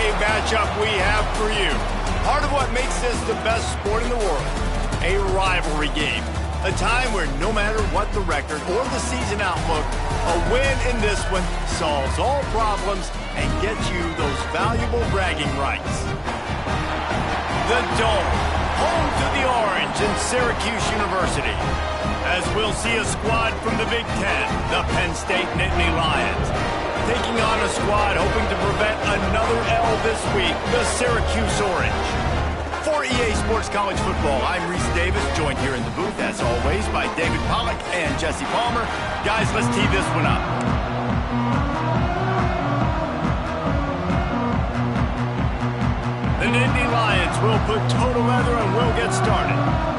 a matchup we have for you. Part of what makes this the best sport in the world, a rivalry game. A time where no matter what the record or the season outlook, a win in this one solves all problems and gets you those valuable bragging rights. The Dome, home to the Orange and Syracuse University. As we'll see a squad from the Big Ten, the Penn State Nittany Lions, taking on a squad hoping to prevent another L this week, the Syracuse Orange. For EA Sports College Football, I'm Reese Davis, joined here in the booth, as always, by David Pollack and Jesse Palmer. Guys, let's tee this one up. The Nittany Lions will put total leather and we'll get started.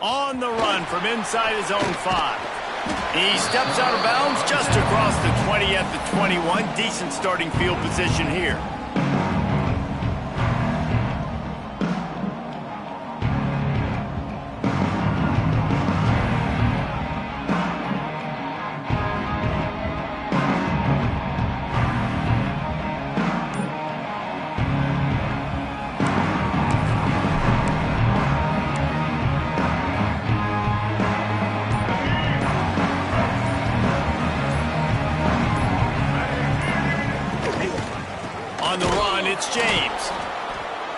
On the run from inside his own 5. He steps out of bounds just across the 20 at the 21. Decent starting field position here. On the run, it's James.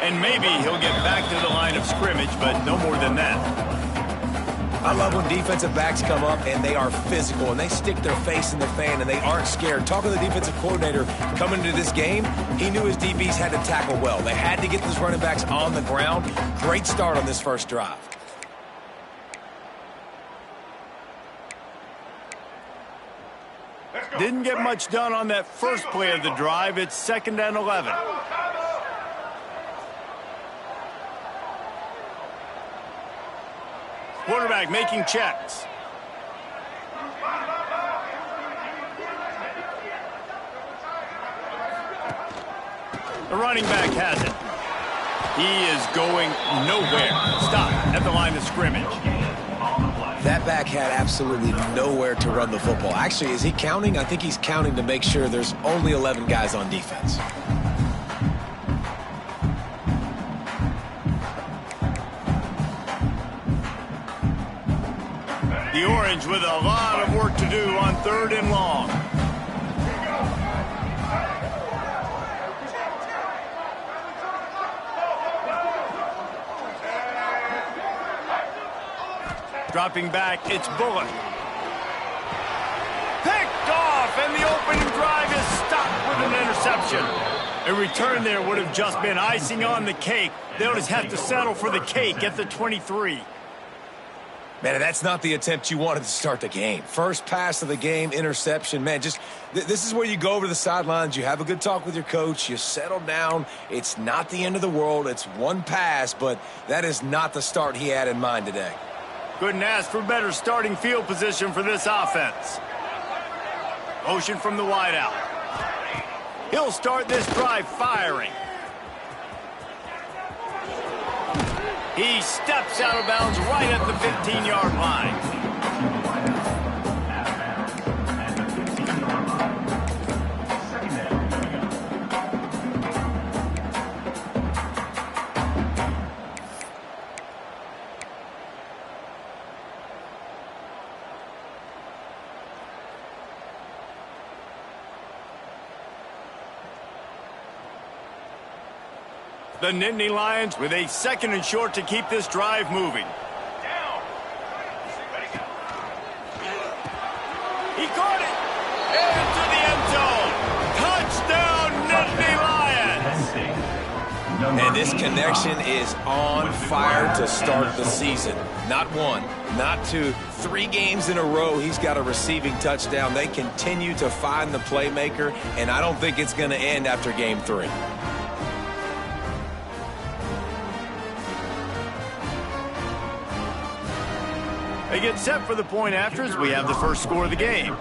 And maybe he'll get back to the line of scrimmage, but no more than that. I love when defensive backs come up and they are physical and they stick their face in the fan and they aren't scared. Talking to the defensive coordinator coming into this game, he knew his DBs had to tackle well. They had to get those running backs on the ground. Great start on this first drive. Didn't get much done on that first play of the drive. It's 2nd and 11. Quarterback making checks. The running back has it. He is going nowhere. Stop at the line of scrimmage. That back had absolutely nowhere to run the football. Actually, is he counting? I think he's counting to make sure there's only 11 guys on defense. The Orange with a lot of work to do on 3rd and long. Dropping back, it's Bullock. Picked off, and the opening drive is stopped with an interception. A return there would have just been icing on the cake. They'll just have to settle for the cake at the 23. Man, that's not the attempt you wanted to start the game. First pass of the game, interception. Man, just this is where you go over to the sidelines. You have a good talk with your coach. You settle down. It's not the end of the world. It's one pass, but that is not the start he had in mind today. Couldn't ask for better starting field position for this offense. Motion from the wideout. He'll start this drive firing. He steps out of bounds right at the 15-yard line. The Nittany Lions with a 2nd and short to keep this drive moving. He caught it! Into the end zone! Touchdown, Nittany Lions! And this connection is on fire to start the season. Not one, not two, 3 games in a row he's got a receiving touchdown. They continue to find the playmaker, and I don't think it's going to end after game 3. They get set for the point after as we have the first score of the game.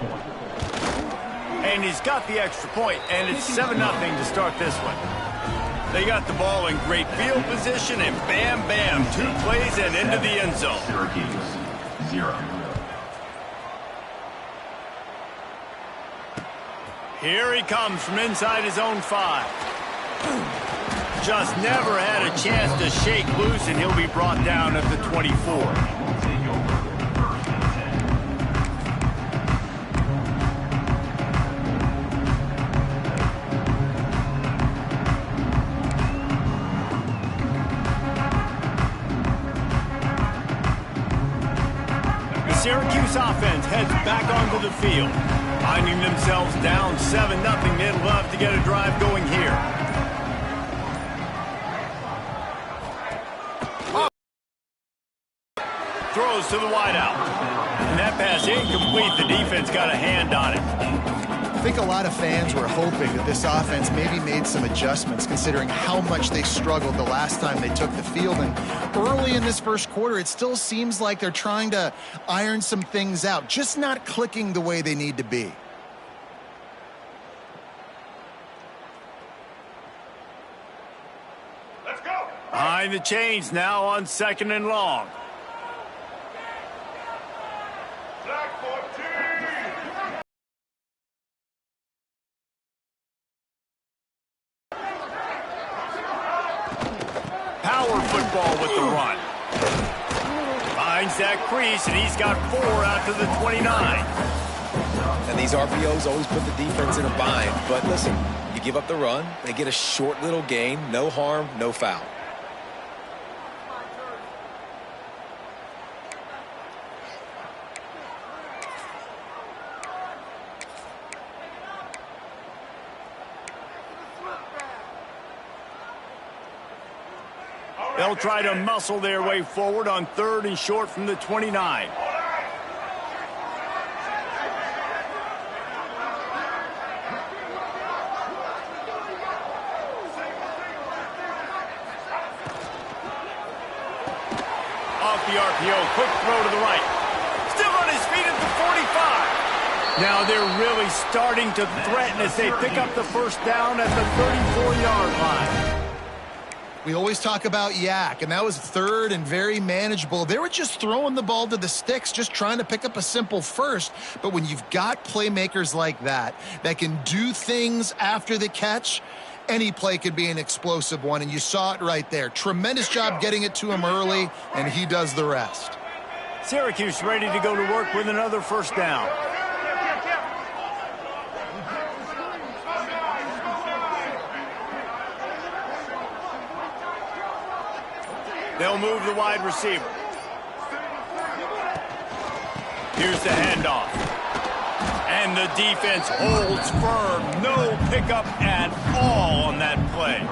And he's got the extra point, and it's 7-0 to start this one. They got the ball in great field position, and bam, bam, 2 plays and into the end zone. Syracuse, 0. Here he comes from inside his own 5. Just never had a chance to shake loose, and he'll be brought down at the 24. The Syracuse offense heads back onto the field. Finding themselves down 7-0, they'd love to get a drive going here. Throws to the wideout. And that pass incomplete. The defense got a hand on it. I think a lot of fans were hoping that this offense maybe made some adjustments considering how much they struggled the last time they took the field. And early in this first quarter, it still seems like they're trying to iron some things out, just not clicking the way they need to be. Let's go. Behind the chains now on 2nd and long. Power football with the run. Finds that crease, and he's got 4 out to the 29. And these RPOs always put the defense in a bind. But listen, you give up the run, they get a short little gain, no harm, no foul. They'll try to muscle their way forward on 3rd and short from the 29. Off the RPO, quick throw to the right. Still on his feet at the 45. Now they're really starting to threaten as they pick up the first down at the 34-yard line. We always talk about Yak, and that was 3rd and very manageable. They were just throwing the ball to the sticks, just trying to pick up a simple first. But when you've got playmakers like that can do things after the catch, any play could be an explosive one, and you saw it right there. Tremendous job getting it to him early, and he does the rest. Syracuse ready to go to work with another first down. They'll move the wide receiver. Here's the handoff. And the defense holds firm. No pickup at all on that play.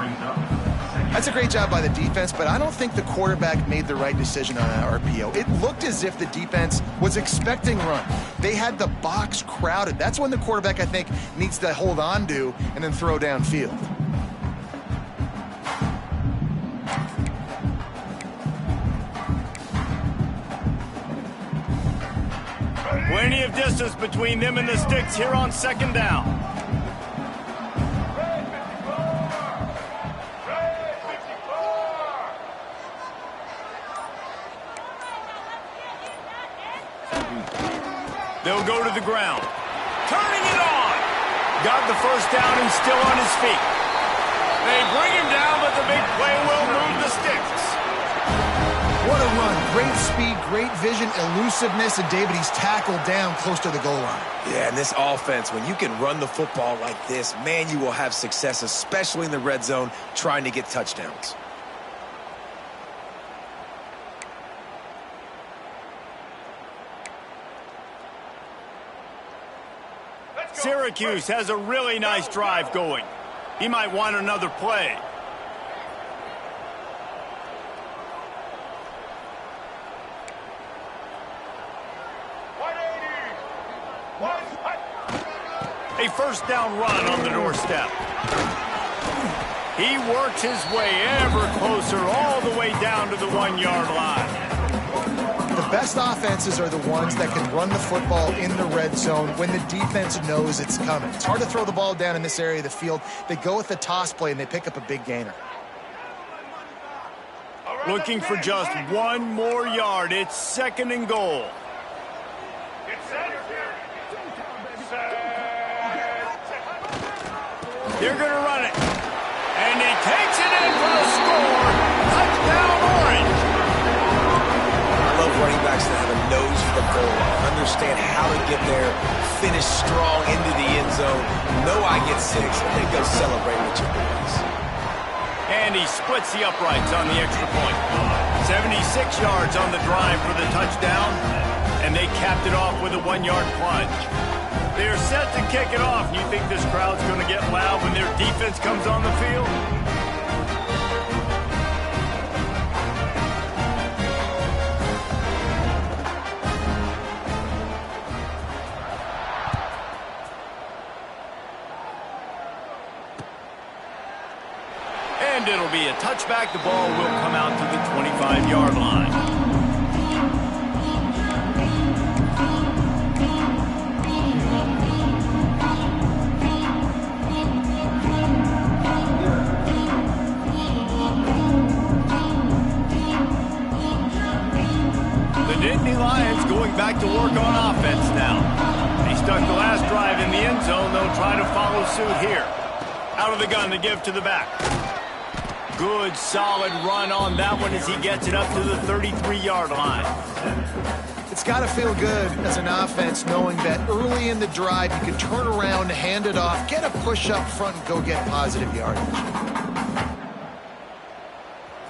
That's a great job by the defense, but I don't think the quarterback made the right decision on that RPO. It looked as if the defense was expecting run. They had the box crowded. That's when the quarterback, I think, needs to hold on to and then throw downfield. Plenty of distance between them and the sticks here on 2nd down. They'll go to the ground. Turning it on. Got the first down and still on his feet. They bring him down, but the big play will move the sticks. What a run. Great speed, great vision, elusiveness, and David, he's tackled down close to the goal line. Yeah, and this offense, when you can run the football like this, man, you will have success, especially in the red zone, trying to get touchdowns. Syracuse has a really nice drive going. He might want another play. A first down run on the doorstep. He works his way ever closer all the way down to the 1-yard line. The best offenses are the ones that can run the football in the red zone when the defense knows it's coming. It's hard to throw the ball down in this area of the field. They go with the toss play, and they pick up a big gainer. Looking for just one more yard. It's 2nd and goal. They're going to run it. And he takes it in for the score. Touchdown, Orange. I love running backs that have a nose for the goal, understand how to get there, finish strong into the end zone, know I get 6, and then go celebrate with your boys. And he splits the uprights on the extra point. 76 yards on the drive for the touchdown. And they capped it off with a 1-yard plunge. They're set to kick it off. You think this crowd's going to get loud when their defense comes on the field? And it'll be a touchback. The ball will come out to the 25-yard line. Lions going back to work on offense now. They stuck the last drive in the end zone. They'll try to follow suit here. Out of the gun to give to the back. Good, solid run on that one as he gets it up to the 33-yard line. It's got to feel good as an offense knowing that early in the drive you can turn around, hand it off, get a push up front, and go get positive yardage.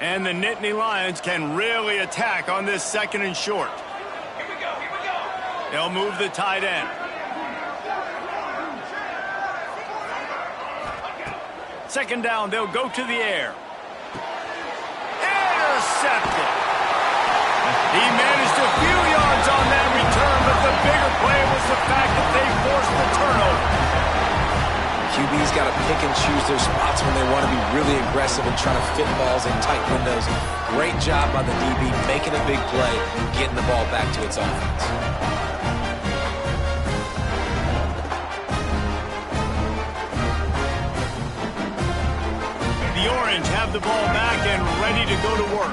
And the Nittany Lions can really attack on this 2nd and short. They'll move the tight end. Second down, they'll go to the air. Intercepted. He managed a few yards on that return, but the bigger play was the fact that they forced the turnover. QB's got to pick and choose their spots when they want to be really aggressive and try to fit balls in tight windows. Great job by the DB making a big play, getting the ball back to its offense. The Orange have the ball back and ready to go to work.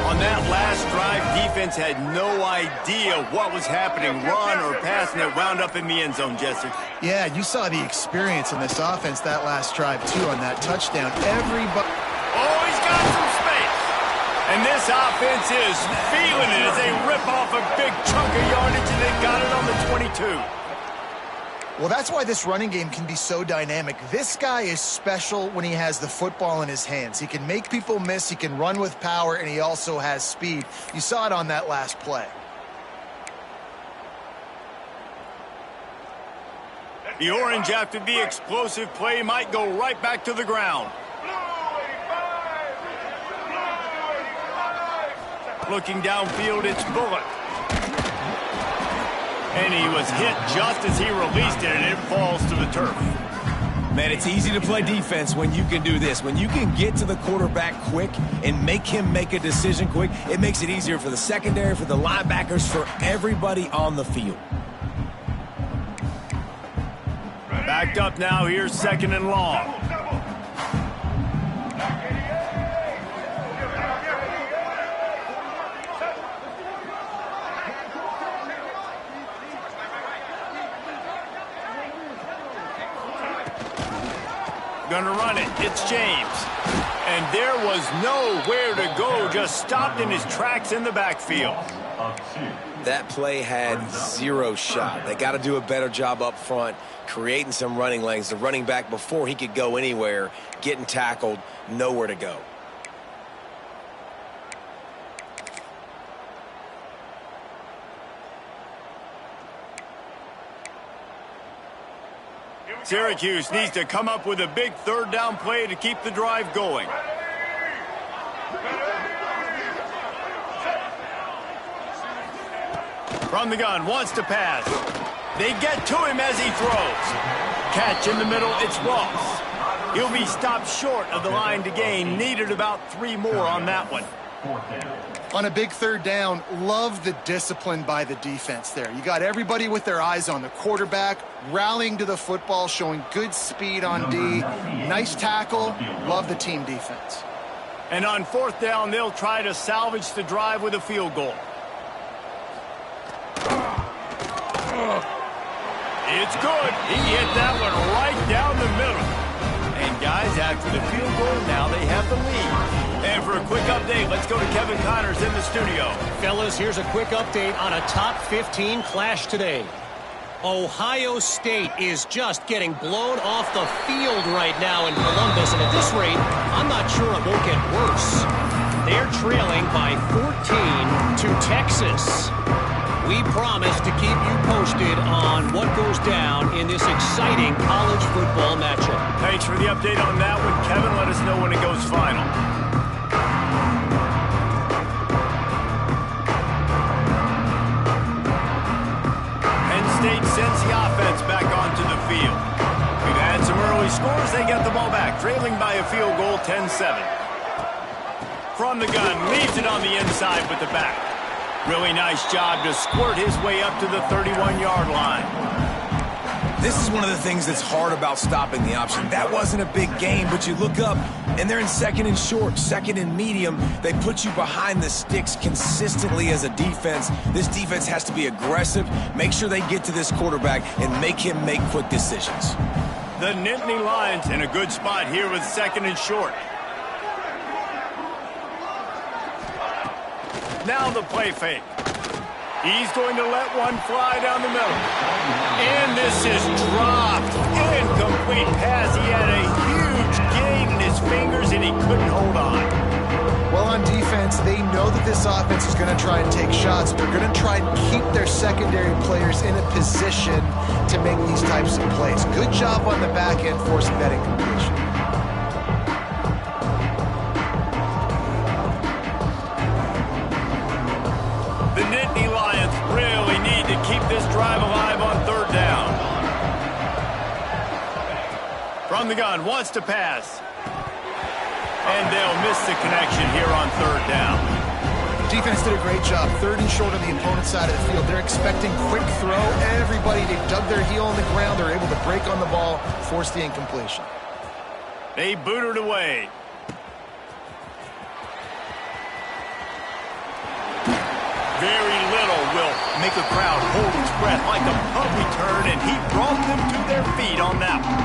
On that last drive, defense had no idea what was happening, run or pass, and it wound up in the end zone, Jesse. Yeah, you saw the experience in this offense that last drive, too, on that touchdown. Everybody... Oh, he's got some space. And this offense is feeling it as they rip off a big chunk of yardage, and they got it on the 22. Well, that's why this running game can be so dynamic. This guy is special when he has the football in his hands. He can make people miss, he can run with power, and he also has speed. You saw it on that last play. The Orange, after the explosive play, might go right back to the ground. Looking downfield, it's Bullock. And he was hit just as he released it, and it falls to the turf. Man, it's easy to play defense when you can do this. When you can get to the quarterback quick and make him make a decision quick, it makes it easier for the secondary, for the linebackers, for everybody on the field. Backed up now, here's 2nd and long. Gonna run it. It's James. And there was nowhere to go. Just stopped in his tracks in the backfield. That play had 0 shot. They got to do a better job up front, creating some running lanes. The running back, before he could go anywhere, getting tackled, nowhere to go. Syracuse needs to come up with a big 3rd down play to keep the drive going. From the gun, wants to pass. They get to him as he throws. Catch in the middle, it's Ross. He'll be stopped short of the line to gain. Needed about 3 more on that one. On a big third down, love the discipline by the defense there. You got everybody with their eyes on the quarterback, rallying to the football, showing good speed on D. Nice tackle. Love the team defense. And on fourth down, they'll try to salvage the drive with a field goal. It's good. He hit that one right down the middle. And guys, after the field goal, now they have the lead. And for a quick update, let's go to Kevin Connors in the studio. Fellas, here's a quick update on a top 15 clash today. Ohio State is just getting blown off the field right now in Columbus, and at this rate, I'm not sure it won't get worse. They're trailing by 14 to Texas. We promise to keep you posted on what goes down in this exciting college football matchup. Thanks for the update on that one, Kevin. Let us know when it goes final. State sends the offense back onto the field. We've had some early scores. They get the ball back, trailing by a field goal, 10-7. From the gun, leaves it on the inside with the back. Really nice job to squirt his way up to the 31-yard line. This is one of the things that's hard about stopping the option. That wasn't a big gain, but you look up, and they're in second and short, second and medium. They put you behind the sticks consistently as a defense. This defense has to be aggressive, make sure they get to this quarterback, and make him make quick decisions. The Nittany Lions in a good spot here with second and short. Now the play fake. He's going to let one fly down the middle. And this is dropped. Incomplete pass. He had a huge gain in his fingers, and he couldn't hold on. Well, on defense, they know that this offense is going to try and take shots. They're going to try and keep their secondary players in a position to make these types of plays. Good job on the back end forcing that incompletion. The Nittany Lions really need to keep this drive alive on third down. From the gun, wants to pass. And they'll miss the connection here on third down. Defense did a great job. Third and short on the opponent's side of the field. They're expecting quick throw. Everybody, they dug their heel on the ground. They're able to break on the ball, force the incompletion. They boot it away. Very little will make a crowd hold its breath like a punt return, and he brought them to their feet on that one.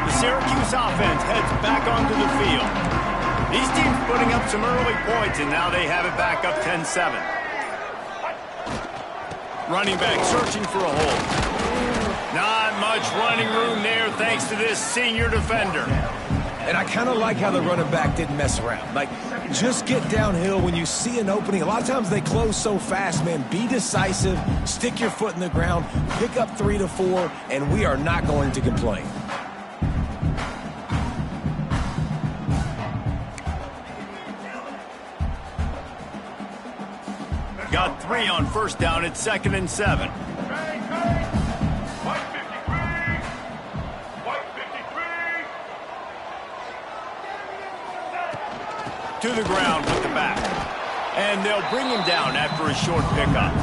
The Syracuse offense heads back onto the field. These teams putting up some early points, and now they have it back up 10-7. Running back searching for a hole. Not much running room there thanks to this senior defender. And I kind of like how the running back didn't mess around. Like, just get downhill when you see an opening. A lot of times they close so fast, man. Be decisive, stick your foot in the ground, pick up 3 to 4, and we are not going to complain. Got 3 on first down at 2nd and 7. To the ground with the back. And they'll bring him down after a short pickup.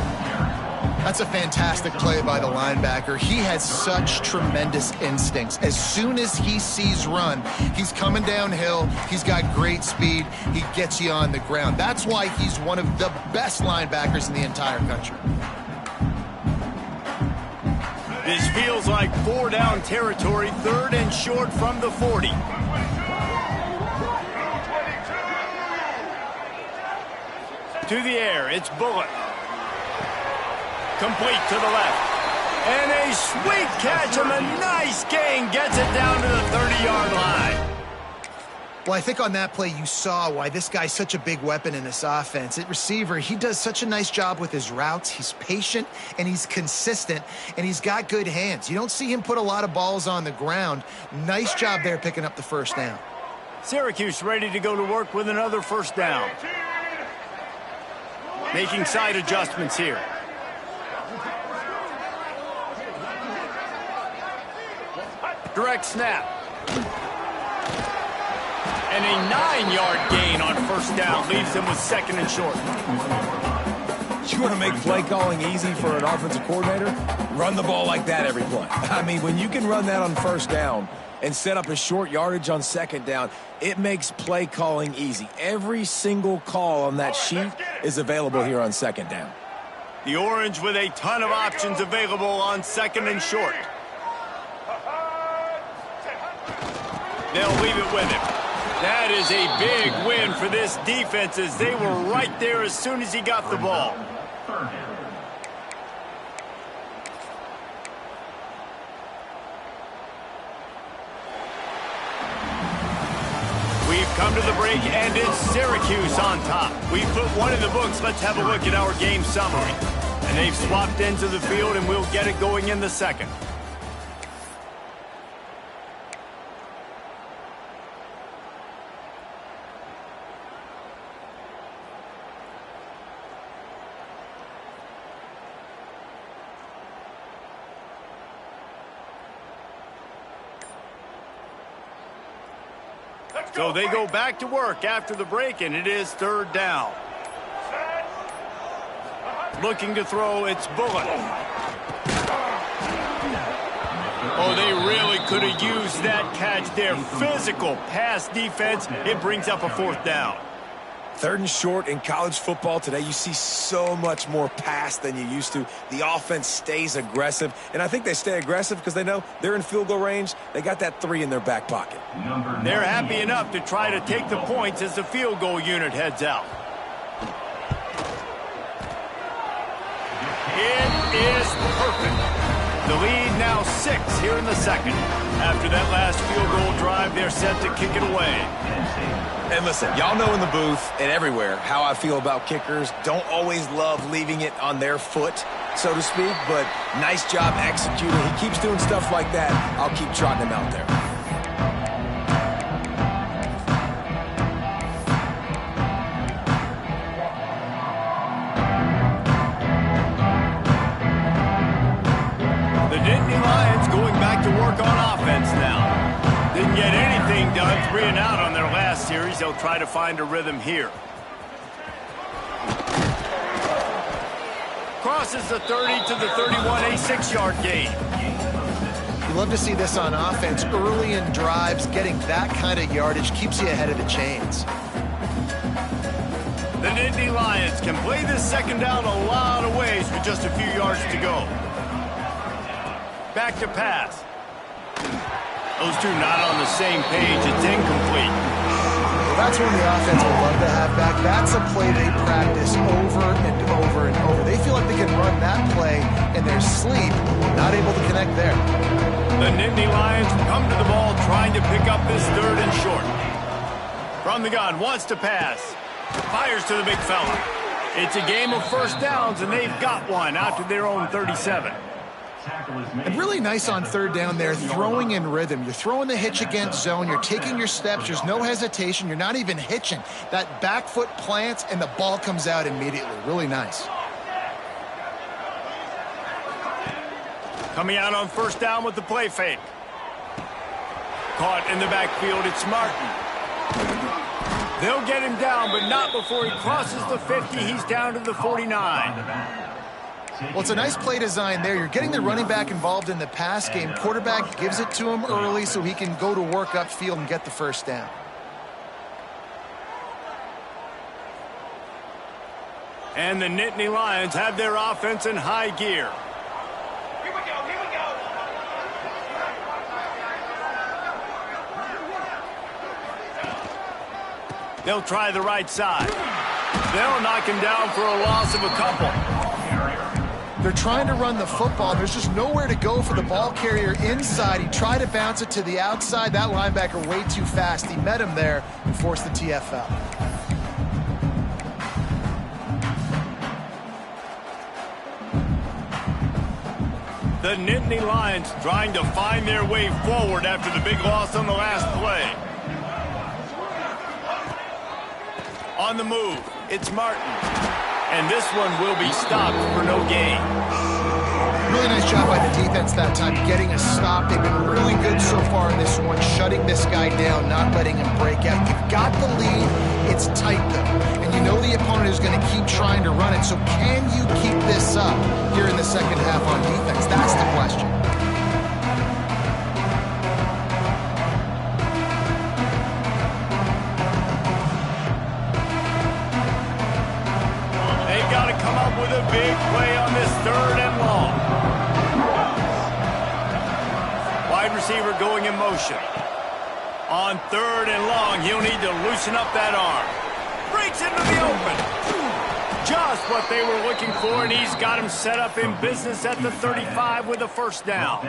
That's a fantastic play by the linebacker. He has such tremendous instincts. As soon as he sees run, he's coming downhill. He's got great speed. He gets you on the ground. That's why he's one of the best linebackers in the entire country. This feels like 4-down territory, 3rd and short from the 40. To the air, it's Bullock. Complete to the left. And a sweet catch and a nice gain gets it down to the 30-yard line. Well, I think on that play you saw why this guy's such a big weapon in this offense. At receiver, he does such a nice job with his routes. He's patient, and he's consistent, and he's got good hands. You don't see him put a lot of balls on the ground. Nice job there picking up the first down. Syracuse ready to go to work with another first down. Making side adjustments here. Direct snap. And a 9-yard gain on first down leaves him with second and short. You want to make play calling easy for an offensive coordinator? Run the ball like that every play. I mean, when you can run that on first down and set up a short yardage on second down, it makes play calling easy. Every single call on that sheet is available here on second down. The Orange with a ton of options available on second and short. They'll leave it with him. That is a big win for this defense as they were right there as soon as he got the ball. We've come to the break, and it's Syracuse on top. We put one in the books. Let's have a look at our game summary. And they've swapped into the field, and we'll get it going in the second. So they go back to work after the break, and it is third down. Looking to throw, it's Bullock. Oh, they really could have used that catch there. Physical pass defense. It brings up a fourth down. Third and short in college football today, you see so much more pass than you used to. The offense stays aggressive, and I think they stay aggressive because they know they're in field goal range. They got that 3 in their back pocket. They're happy enough to try to take the points as the field goal unit heads out. It is perfect. The lead now 6 here in the second. After that last field goal drive, they're set to kick it away. And listen, y'all know in the booth and everywhere how I feel about kickers. Don't always love leaving it on their foot, so to speak, but nice job executing. He keeps doing stuff like that. I'll keep trotting him out there. The Nittany Lions going back to work on offense now. Didn't get anything done, 3 and out on their last series. They'll try to find a rhythm here. Crosses the 30 to the 31, a 6-yard gain. You love to see this on offense. Early in drives, getting that kind of yardage keeps you ahead of the chains. The Nittany Lions can play this second down a lot of ways with just a few yards to go. Back to pass. Those two not on the same page. It's incomplete. Well, that's one the offense would love to have back. That's a play they practice over and over and over. They feel like they can run that play in their sleep, not able to connect there. The Nittany Lions come to the ball trying to pick up this third and short. From the gun, wants to pass. Fires to the big fella. It's a game of first downs, and they've got one out to their own 37. And really nice on third down there, throwing in rhythm. You're throwing the hitch against zone. You're taking your steps. There's no hesitation. You're not even hitching. That back foot plants, and the ball comes out immediately. Really nice. Coming out on first down with the play fake. Caught in the backfield, it's Martin. They'll get him down, but not before he crosses the 50. He's down to the 49. Well, it's a nice play design there. You're getting the running back involved in the pass game. Quarterback gives it to him early so he can go to work upfield and get the first down. And the Nittany Lions have their offense in high gear. Here we go, here we go. They'll try the right side. They'll knock him down for a loss of a couple. They're trying to run the football. There's just nowhere to go for the ball carrier inside. He tried to bounce it to the outside. That linebacker way too fast. He met him there and forced the TFL. The Nittany Lions trying to find their way forward after the big loss on the last play. On the move, it's Martin. And this one will be stopped for no gain. Really nice job by the defense that time, getting a stop. They've been really good so far in this one, shutting this guy down, not letting him break out. You've got the lead. It's tight, though. And you know the opponent is going to keep trying to run it. So can you keep this up here in the second half on defense? That's the question. They've got to come up with a big play on this 3rd and long. Wide receiver going in motion. On 3rd and long, he'll need to loosen up that arm. Breaks into the open. Just what they were looking for, and he's got him set up in business at the 35 with a first down.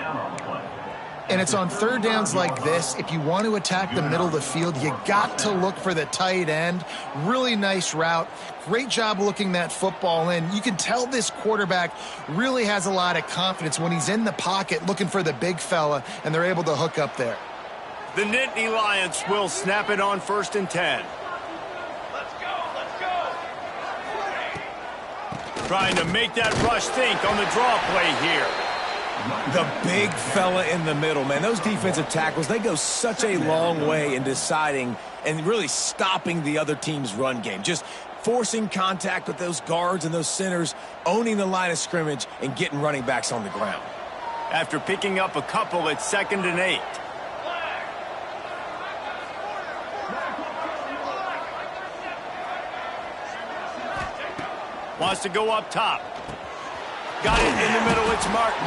And it's on 3rd downs like this. If you want to attack the middle of the field, you got to look for the tight end. Really nice route. Great job looking that football in. You can tell this quarterback really has a lot of confidence when he's in the pocket looking for the big fella, and they're able to hook up there. The Nittany Lions will snap it on 1st and 10. Let's go. Trying to make that rush think on the draw play here. The big fella in the middle, man. Those defensive tackles, they go such a long way in deciding and really stopping the other team's run game. Just forcing contact with those guards and those centers, owning the line of scrimmage, and getting running backs on the ground. After picking up a couple, it's 2nd and 8. Wants to go up top. Got it in the middle, it's Martin.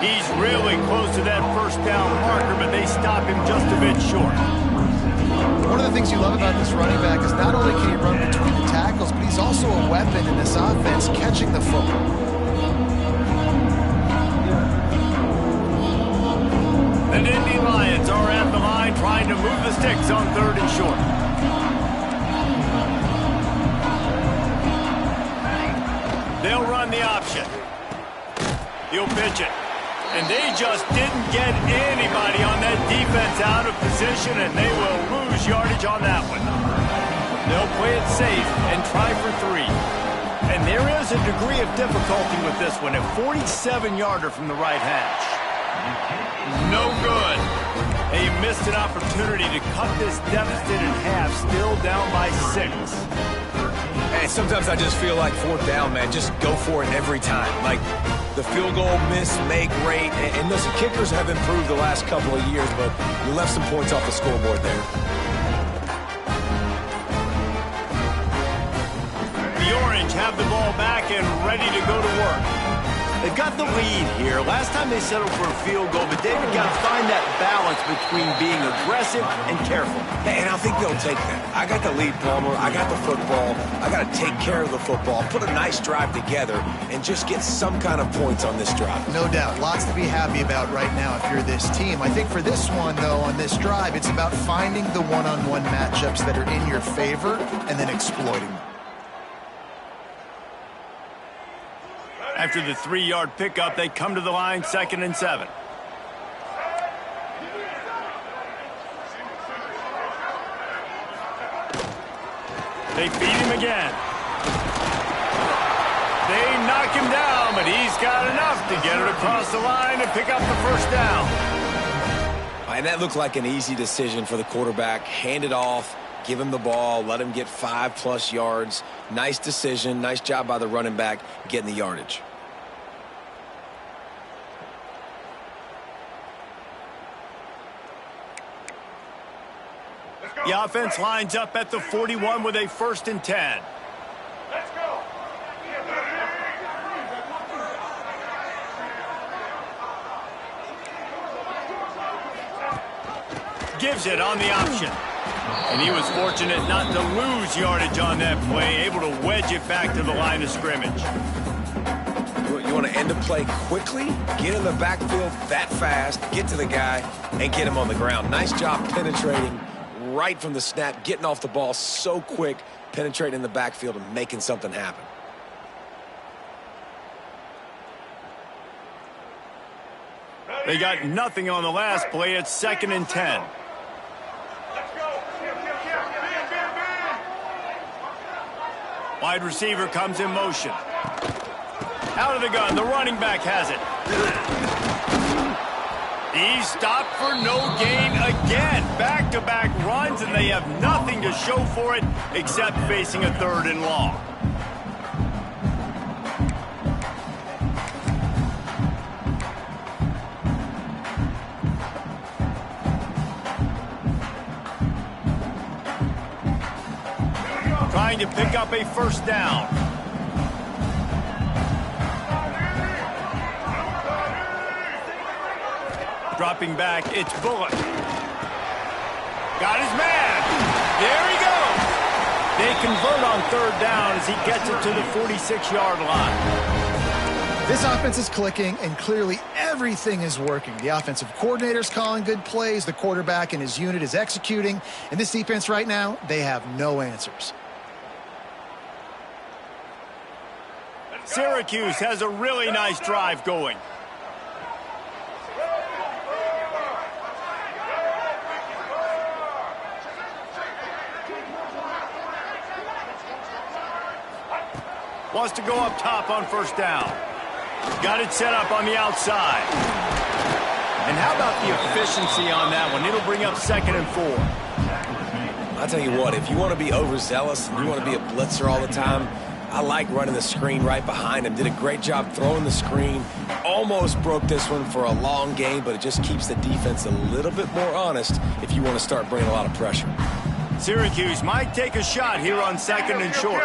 He's really close to that first down marker, but they stop him just a bit short. One of the things you love about this running back is not only can he run between the tackles, but he's also a weapon in this offense, catching the football. The Nittany Lions are at the line trying to move the sticks on 3rd and short. They'll run the option. He'll pitch it. And they just didn't get anybody on that defense out of position, and they will lose yardage on that one. They'll play it safe and try for 3. And there is a degree of difficulty with this one. A 47-yarder from the right hash. No good. They missed an opportunity to cut this deficit in half, still down by 6. And sometimes I just feel like 4th down, man. Just go for it every time. Like the field goal miss, make rate. And listen, kickers have improved the last couple of years, but you left some points off the scoreboard there. The Orange have the ball back and ready to go to work. They've got the lead here. Last time they settled for a field goal, but David got to find that balance between being aggressive and careful. And I think they'll take that. I got the lead, Palmer. I got the football. I got to take care of the football, put a nice drive together, and just get some kind of points on this drive. No doubt. Lots to be happy about right now if you're this team. I think for this one, though, on this drive, it's about finding the one-on-one matchups that are in your favor and then exploiting them. After the 3-yard pickup, they come to the line, 2nd and 7. They feed him again. They knock him down, but he's got enough to get it across the line and pick up the first down. And that looked like an easy decision for the quarterback. Hand it off, give him the ball, let him get 5+ yards. Nice decision. Nice job by the running back getting the yardage. The offense lines up at the 41 with a 1st and 10. Let's go. Gives it on the option. And he was fortunate not to lose yardage on that play, able to wedge it back to the line of scrimmage. You want to end a play quickly, get in the backfield that fast, get to the guy, and get him on the ground. Nice job penetrating right from the snap, getting off the ball so quick, penetrating the backfield and making something happen. They got nothing on the last play. It's 2nd and 10. Let's go. Wide receiver comes in motion. Out of the gun, the running back has it. He's stopped for no gain again. Back-to-back runs, and they have nothing to show for it except facing a 3rd and long. Trying to pick up a 1st down. Dropping back, it's Bullock. Got his man. There he goes. They convert on 3rd down as he gets it to the 46-yard line. This offense is clicking, and clearly everything is working. The offensive coordinator's calling good plays. The quarterback and his unit is executing. And this defense right now, they have no answers. Syracuse has a really nice drive going. Wants to go up top on 1st down. Got it set up on the outside. And how about the efficiency on that one? It'll bring up 2nd and 4. I'll tell you what, if you want to be overzealous and you want to be a blitzer all the time, I like running the screen right behind him. Did a great job throwing the screen. Almost broke this one for a long game, but it just keeps the defense a little bit more honest if you want to start bringing a lot of pressure. Syracuse might take a shot here on 2nd and short.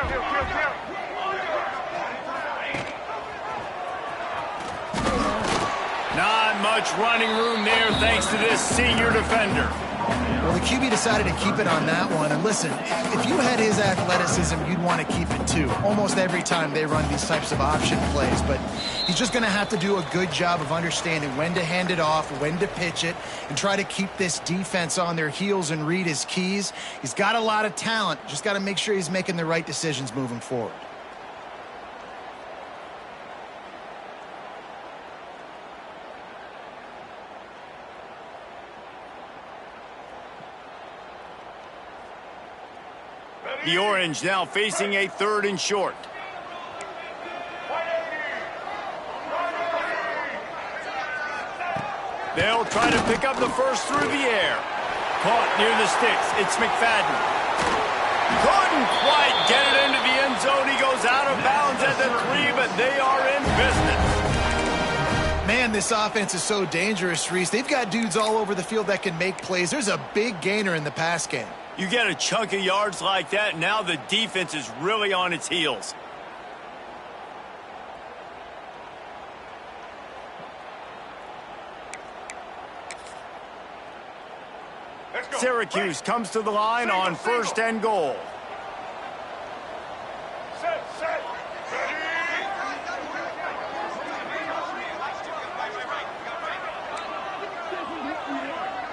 Not much running room there thanks to this senior defender. Well, the QB decided to keep it on that one. And listen, if you had his athleticism, you'd want to keep it too. Almost every time they run these types of option plays. But he's just going to have to do a good job of understanding when to hand it off, when to pitch it, and try to keep this defense on their heels and read his keys. He's got a lot of talent. Just got to make sure he's making the right decisions moving forward. The Orange now facing a 3rd and short. They'll try to pick up the 1st through the air. Caught near the sticks. It's McFadden. Couldn't quite get it into the end zone. He goes out of bounds at the 3, but they are in business. Man, this offense is so dangerous, Reese. They've got dudes all over the field that can make plays. There's a big gainer in the pass game. You get a chunk of yards like that, now the defense is really on its heels. Syracuse comes to the line on 1st and goal. Set.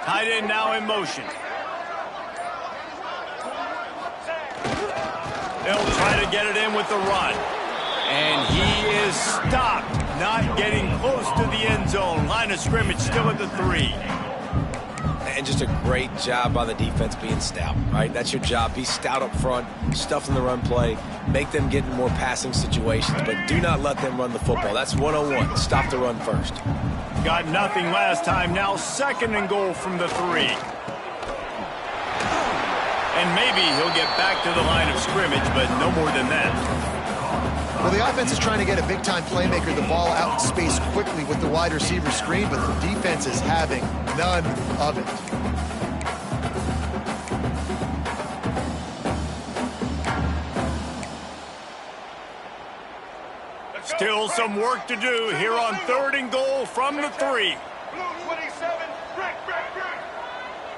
Tight end now in motion. They'll try to get it in with the run. And he is stopped, not getting close to the end zone. Line of scrimmage still at the 3. And just a great job by the defense being stout, right? That's your job. Be stout up front, stuff in the run play, make them get in more passing situations, but do not let them run the football. That's 101. Stop the run first. Got nothing last time. Now 2nd and goal from the 3. And maybe he'll get back to the line of scrimmage, but no more than that. Well, the offense is trying to get a big-time playmaker the ball out in space quickly with the wide receiver screen, but the defense is having none of it. Still some work to do here on 3rd and goal from the 3. Blue 27, Rick.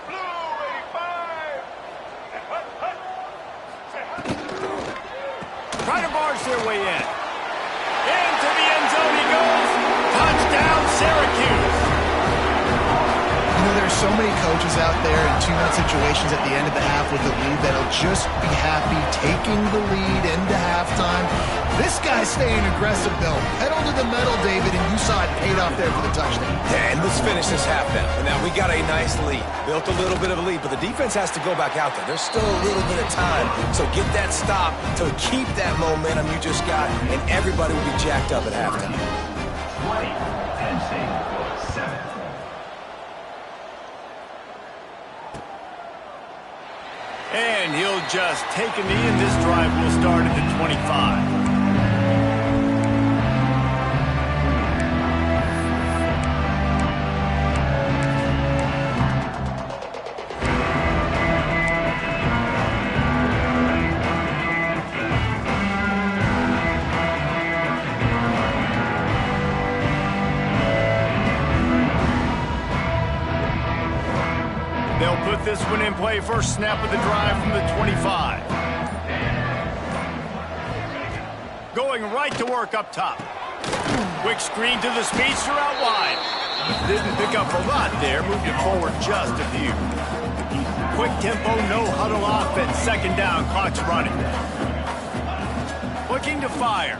Blue 85. Try to barge their way in. Into the end zone he goes. Touchdown, Syracuse. You know, there are so many coaches out there in 2-minute situations at the end of the half with the lead that'll just be happy taking the lead into halftime. This guy's staying aggressive, though. Pedal to the metal, David, and you saw it paid off there for the touchdown. And let's finish this half now. And now we got a nice lead. Built a little bit of a lead, but the defense has to go back out there. There's still a little bit of time. So get that stop to keep that momentum you just got, and everybody will be jacked up at halftime. 20, Penn State, 7. And he'll just take a knee, and this drive will start at the 25. They'll put this one in play. First snap of the drive from the 25. Going right to work up top. Quick screen to the speedster out wide. Didn't pick up a lot there. Moved it forward just a few. Quick tempo, no huddle offense. Second down, clock's running. Looking to fire.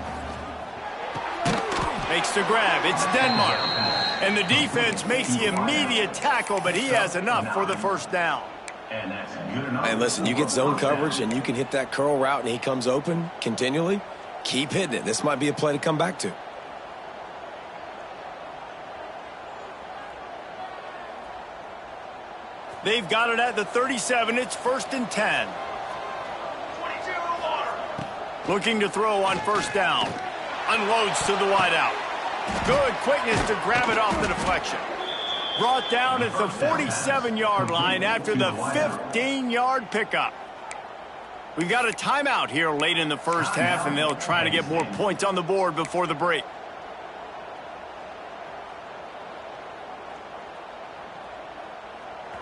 Makes the grab. It's Denmark. And the defense makes the immediate tackle, but he has enough for the first down. And that's good enough. And listen, you get zone coverage and you can hit that curl route and he comes open continually. Keep hitting it. This might be a play to come back to. They've got it at the 37. It's 1st and 10. 22 water. Looking to throw on first down. Unloads to the wideout. Good quickness to grab it off the deflection. Brought down at the 47-yard line after the 15-yard pickup. We've got a timeout here late in the first half, and they'll try to get more points on the board before the break.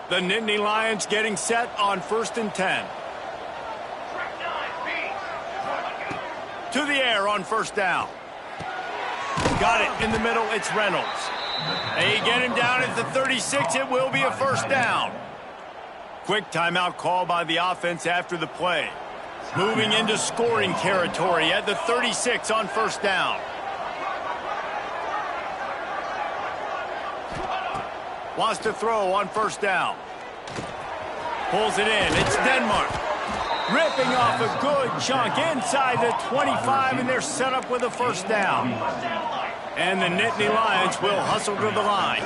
The Nittany Lions getting set on 1st and 10. To the air on first down. Got it in the middle. It's Reynolds. They get him down at the 36. It will be a first down. Quick timeout call by the offense after the play. Moving into scoring territory at the 36 on first down. Wants to throw on first down. Pulls it in. It's Denmark. Ripping off a good chunk inside the 25, and they're set up with a first down. And the Nittany Lions will hustle to the line.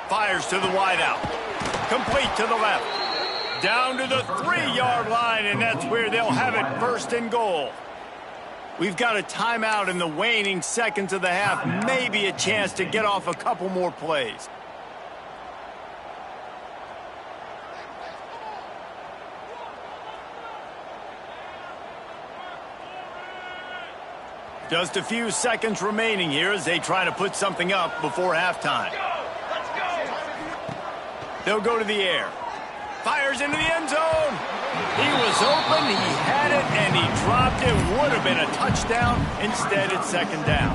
Fires to the wideout. Complete to the left. Down to the 3-yard line, and that's where they'll have it, 1st and goal. We've got a timeout in the waning seconds of the half. Maybe a chance to get off a couple more plays. Just a few seconds remaining here as they try to put something up before halftime. They'll go to the air. Fires into the end zone. He was open, he had it, and he dropped it. Would have been a touchdown. Instead, it's second down.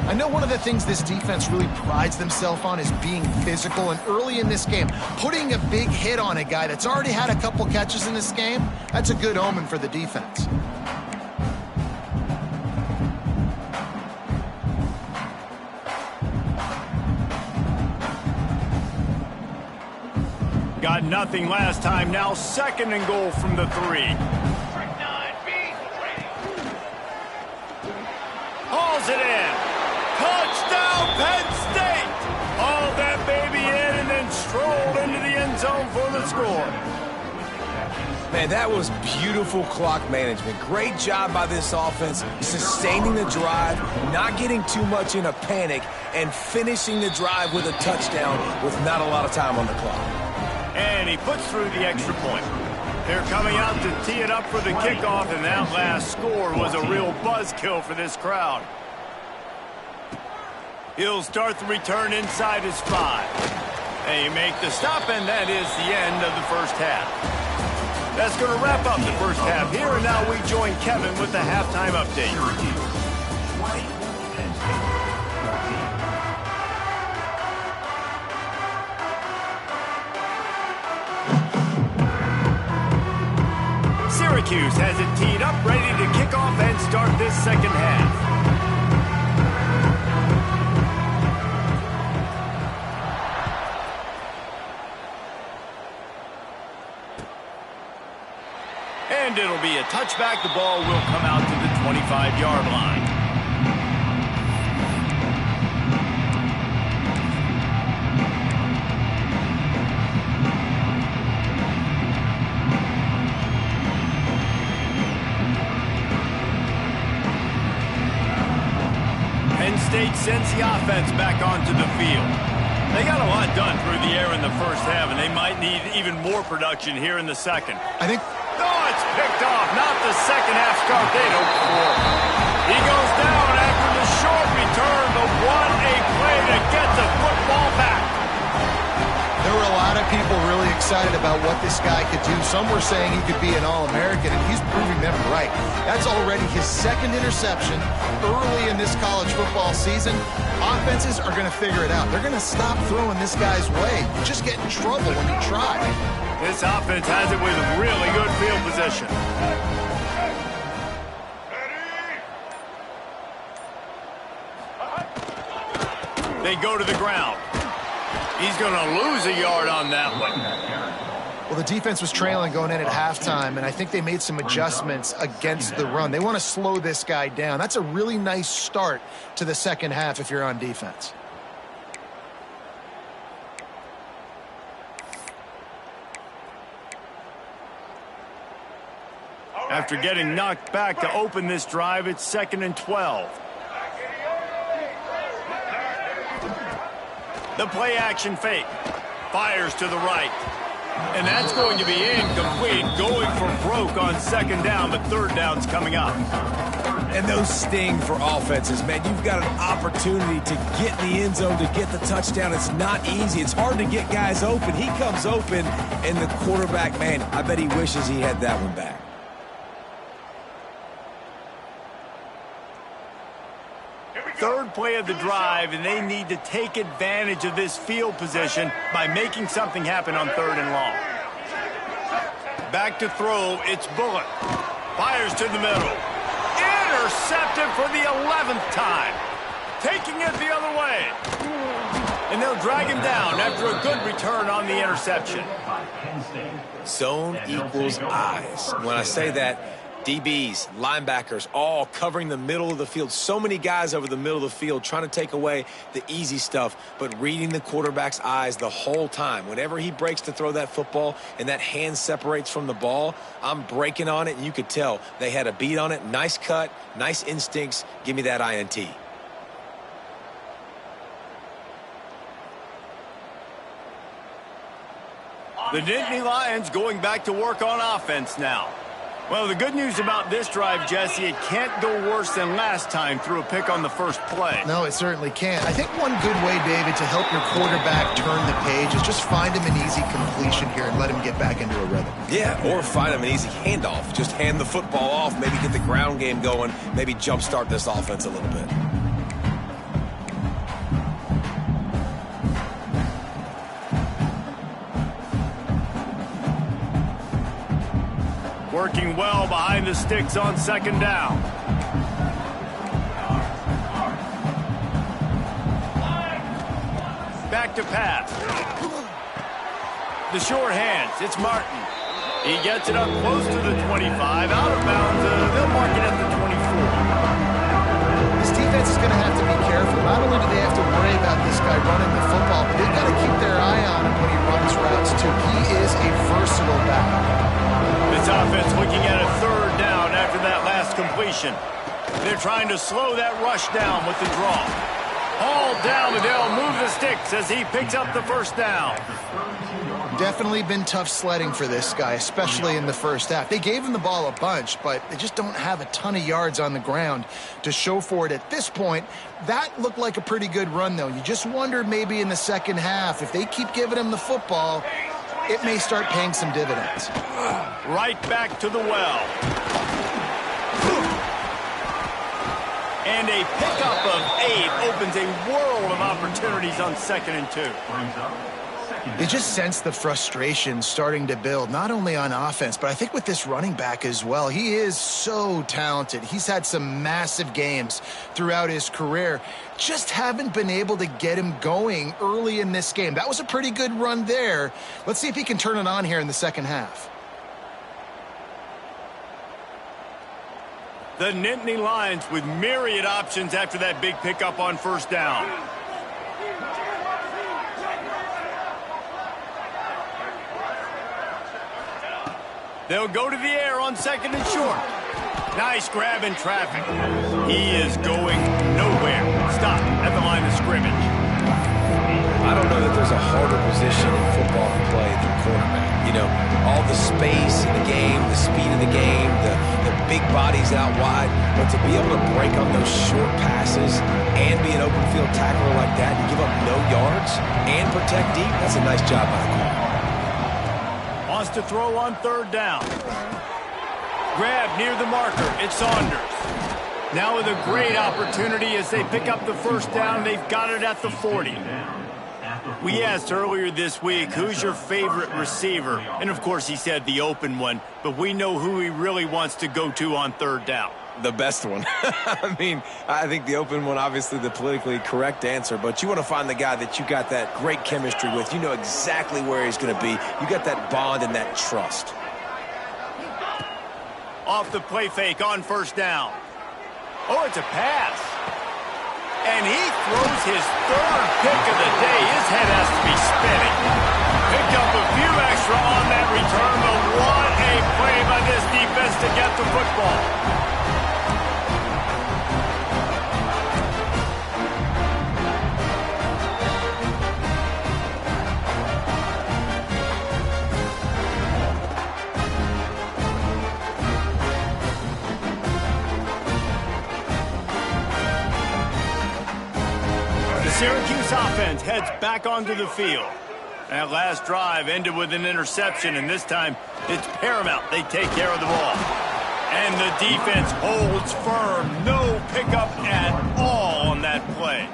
I know one of the things this defense really prides themselves on is being physical, and early in this game, putting a big hit on a guy that's already had a couple catches in this game, that's a good omen for the defense. Got nothing last time. Now 2nd and goal from the 3. Hauls it in. Touchdown, Penn State. Hauled that baby in and then strolled into the end zone for the score. Man, that was beautiful clock management. Great job by this offense, sustaining the drive, not getting too much in a panic, and finishing the drive with a touchdown with not a lot of time on the clock. And he puts through the extra point. They're coming out to tee it up for the kickoff, and that last score was a real buzzkill for this crowd. He'll start the return inside his 5. They make the stop, and that is the end of the first half. That's going to wrap up the first half here, and now we join Kevin with the halftime update. Syracuse has it teed up, ready to kick off and start this this second half. And it'll be a touchback. The ball will come out to the 25-yard line. Penn State sends the offense back onto the field. They got a lot done through the air in the first half, and they might need even more production here in the second. I think... Oh, it's picked off. Not the second half start they'd hoped for. He goes down after the short return, the 1-A play to get the football back. There were a lot of people really excited about what this guy could do. Some were saying he could be an All-American, and he's proving them right. That's already his second interception early in this college football season. Offenses are going to figure it out. They're going to stop throwing this guy's way. You just get in trouble when you try. This offense has it with really good field position. They go to the ground. He's going to lose a yard on that one. Well, the defense was trailing going in at halftime, and I think they made some adjustments against the run. They want to slow this guy down. That's a really nice start to the second half if you're on defense. After getting knocked back to open this drive, it's 2nd and 12. The play action fake. Fires to the right. And that's going to be incomplete. Going for broke on 2nd down, but 3rd down's coming up. And those sting for offenses, man. You've got an opportunity to get in the end zone, to get the touchdown. It's not easy. It's hard to get guys open. He comes open, and the quarterback, man, I bet he wishes he had that one back. Third play of the drive, and they need to take advantage of this field position by making something happen on 3rd and long. Back to throw, it's Bullock. Fires to the middle. Intercepted for the 11th time. Taking it the other way. And they'll drag him down after a good return on the interception. Zone equals eyes. When I say that, DBs, linebackers, all covering the middle of the field. So many guys over the middle of the field trying to take away the easy stuff, but reading the quarterback's eyes the whole time. Whenever he breaks to throw that football and that hand separates from the ball, I'm breaking on it, and you could tell they had a beat on it. Nice cut, nice instincts. Give me that INT. The Nittany Lions going back to work on offense now. Well, the good news about this drive, Jesse, it can't go worse than last time through a pick on the first play. No, it certainly can't. I think one good way, David, to help your quarterback turn the page is just find him an easy completion here and let him get back into a rhythm. Yeah, or find him an easy handoff. Just hand the football off, maybe get the ground game going, maybe jumpstart this offense a little bit. Working well behind the sticks on 2nd down. Back to pass. The short hands. It's Martin. He gets it up close to the 25. Out of bounds. They'll mark it at the 24. This defense is going to have to be careful. Not only do they have to worry about this guy running the football, but they've got to keep their eye on him when he runs routes, too. He is a versatile back. This offense looking at a 3rd down after that last completion. They're trying to slow that rush down with the draw. All down, and they'll move the sticks as he picks up the 1st down. Definitely been tough sledding for this guy, especially in the first half. They gave him the ball a bunch, but they just don't have a ton of yards on the ground to show for it at this point. That looked like a pretty good run, though. You just wondered maybe in the second half, if they keep giving him the football, it may start paying some dividends. Right back to the well. And a pickup of 8 opens a world of opportunities on 2nd and 2. You just sense the frustration starting to build, not only on offense, but I think with this running back as well. He is so talented. He's had some massive games throughout his career. Just haven't been able to get him going early in this game. That was a pretty good run there. Let's see if he can turn it on here in the second half. The Nittany Lions with myriad options after that big pickup on first down. They'll go to the air on second and short. Nice grab in traffic. He is going nowhere. Stop at the line of scrimmage. I don't know that there's a harder position in football to play than quarterback. You know, all the space in the game, the speed of the game, the big bodies out wide, but to be able to break on those short passes and be an open field tackler like that and give up no yards and protect deep, that's a nice job by the corner. Wants to throw on third down. Grab near the marker. It's Saunders. Now with a great opportunity as they pick up the first down. They've got it at the 40. We asked earlier this week, who's your favorite receiver? And, of course, he said the open one. But we know who he really wants to go to on third down. The best one. I mean, I think the open one, obviously the politically correct answer, but you want to find the guy that you got that great chemistry with. You know exactly where he's going to be. You got that bond and that trust. Off the play fake on first down. Oh, it's a pass. And he throws his third pick of the day. His head has to be spinning. Picked up a few extra on that return, but what a play by this defense to get the football. Syracuse offense heads back onto the field. That last drive ended with an interception, and this time it's paramount they take care of the ball. And the defense holds firm. No pickup at all on that play.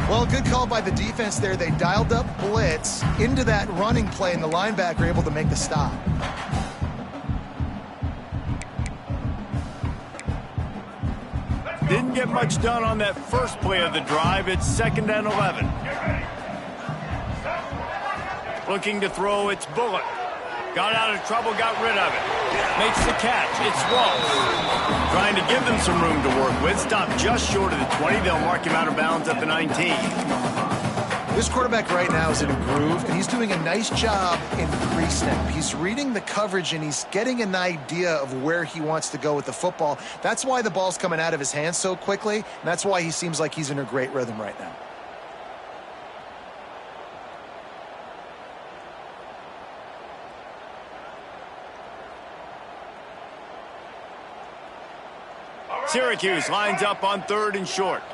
Well, good call by the defense there. They dialed up blitz into that running play, and the linebacker able to make the stop. Didn't get much done on that first play of the drive. It's 2nd and 11. Looking to throw, it's Bullock. Got out of trouble, got rid of it. Makes the catch, it's Ross. Trying to give them some room to work with. Stopped just short of the 20. They'll mark him out of bounds at the 19. This quarterback right now is in a groove, and he's doing a nice job in pre-snap. He's reading the coverage, and he's getting an idea of where he wants to go with the football. That's why the ball's coming out of his hands so quickly, and that's why he seems like he's in a great rhythm right now. Syracuse lines up on 3rd and short.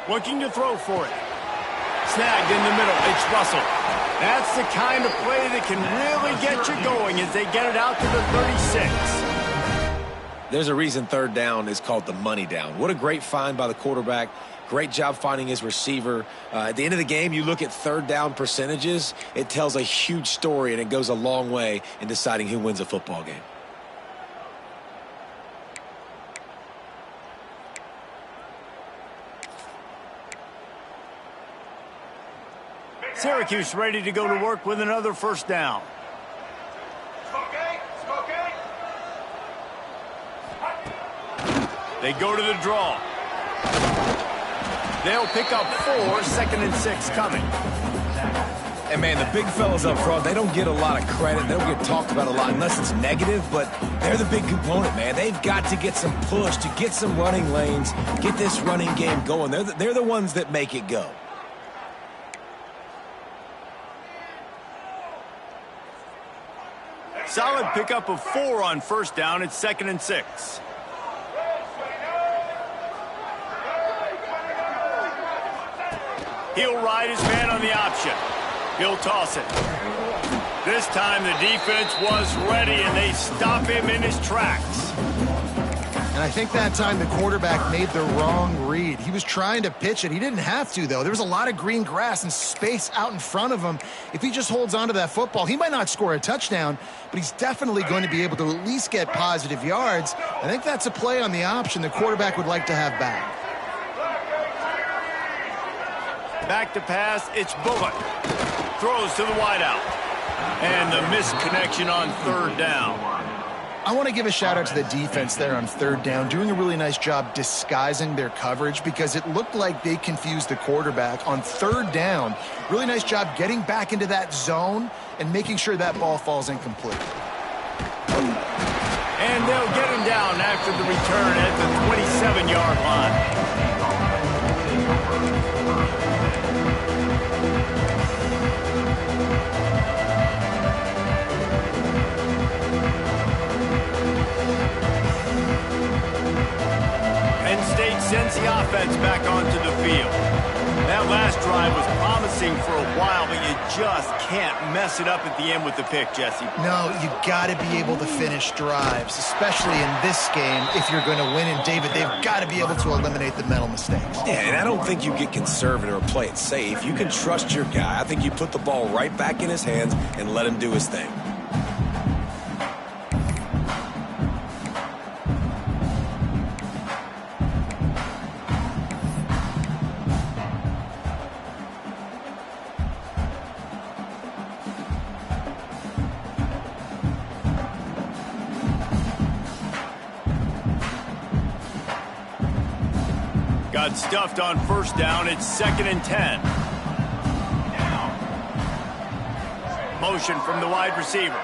Looking to throw for it. Snagged in the middle. It's Russell. That's the kind of play that can really get you going as they get it out to the 36. There's a reason third down is called the money down. What a great find by the quarterback. Great job finding his receiver. At the end of the game, you look at third down percentages. It tells a huge story, and it goes a long way in deciding who wins a football game. Syracuse ready to go to work with another first down. They go to the draw. They'll pick up 4, 2nd and 6 coming. And, man, the big fellas up front, they don't get a lot of credit. They don't get talked about a lot unless it's negative, but they're the big component, man. They've got to get some push, to get some running lanes, get this running game going. They're the ones that make it go. Solid pickup of 4 on first down. It's 2nd and 6. He'll ride his man on the option. He'll toss it. This time the defense was ready, and they stop him in his tracks. And I think that time the quarterback made the wrong read. He was trying to pitch it. He didn't have to, though. There was a lot of green grass and space out in front of him. If he just holds on to that football, he might not score a touchdown, but he's definitely going to be able to at least get positive yards. I think that's a play on the option the quarterback would like to have back. Back to pass, it's Bullock. Throws to the wideout. And the missed connection on third down. I want to give a shout out to the defense there on third down, doing a really nice job disguising their coverage because it looked like they confused the quarterback on third down. Really nice job getting back into that zone and making sure that ball falls incomplete. And they'll get him down after the return at the 27-yard line. Sends the offense back onto the field. That last drive was promising for a while, but you just can't mess it up at the end with the pick, Jesse. No, you got to be able to finish drives, especially in this game if you're going to win. And, David, they've got to be able to eliminate the mental mistakes. Yeah, and I don't think you get conservative or play it safe. You can trust your guy. I think you put the ball right back in his hands and let him do his thing. Got stuffed on first down. It's 2nd and 10. Motion from the wide receiver.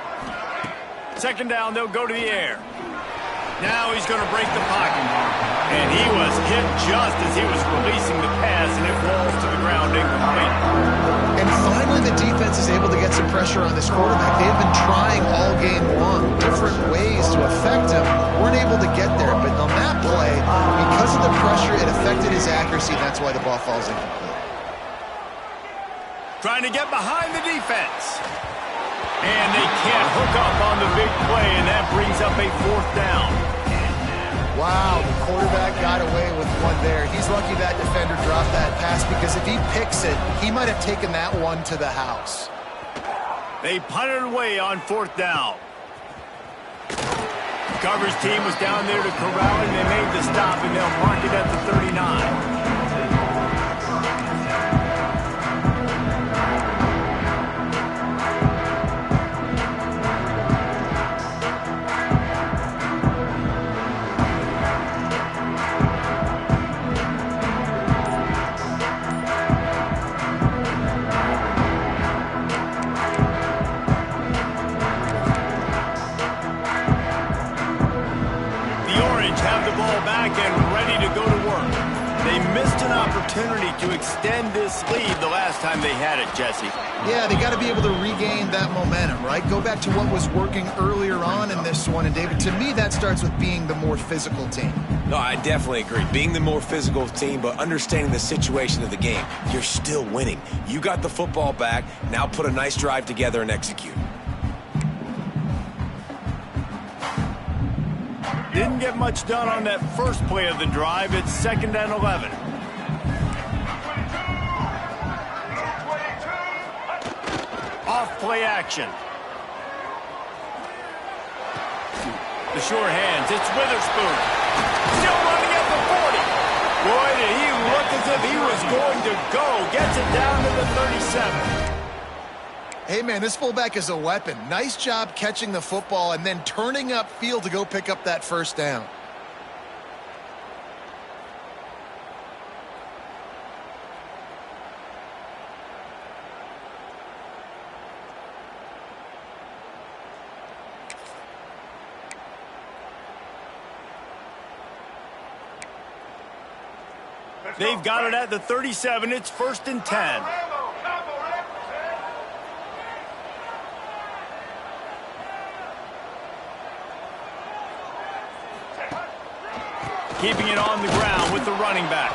2nd down, they'll go to the air. Now he's going to break the pocket. And he was hit just as he was releasing the pass, and it falls to the ground incomplete. And finally the defense is able to get some pressure on this quarterback. They've been trying all game long, different ways to affect him. Weren't able to get there, but on that play, because of the pressure, it affected his accuracy. That's why the ball falls incomplete. Trying to get behind the defense. And they can't hook up on the big play, and that brings up a 4th down. Wow, the quarterback got away with one there. He's lucky that defender dropped that pass because if he picks it, he might have taken that one to the house. They punted away on 4th down. The coverage team was down there to corral him. They made the stop, and they'll mark it at the 39. And ready to go to work. They missed an opportunity to extend this lead the last time they had it, Jesse. Yeah, they got to be able to regain that momentum, right? Go back to what was working earlier on in this one. And, David, to me, that starts with being the more physical team. No, I definitely agree. Being the more physical team, but understanding the situation of the game. You're still winning. You got the football back. Now put a nice drive together and execute. Didn't get much done on that first play of the drive. It's 2nd and 11. Off play action. The sure hands. It's Witherspoon. Still running at the 40. Boy, did he look as if he was going to go. Gets it down to the 37. Hey, man, this fullback is a weapon. Nice job catching the football and then turning upfield to go pick up that first down. They've got it at the 37. It's 1st and 10. Keeping it on the ground with the running back.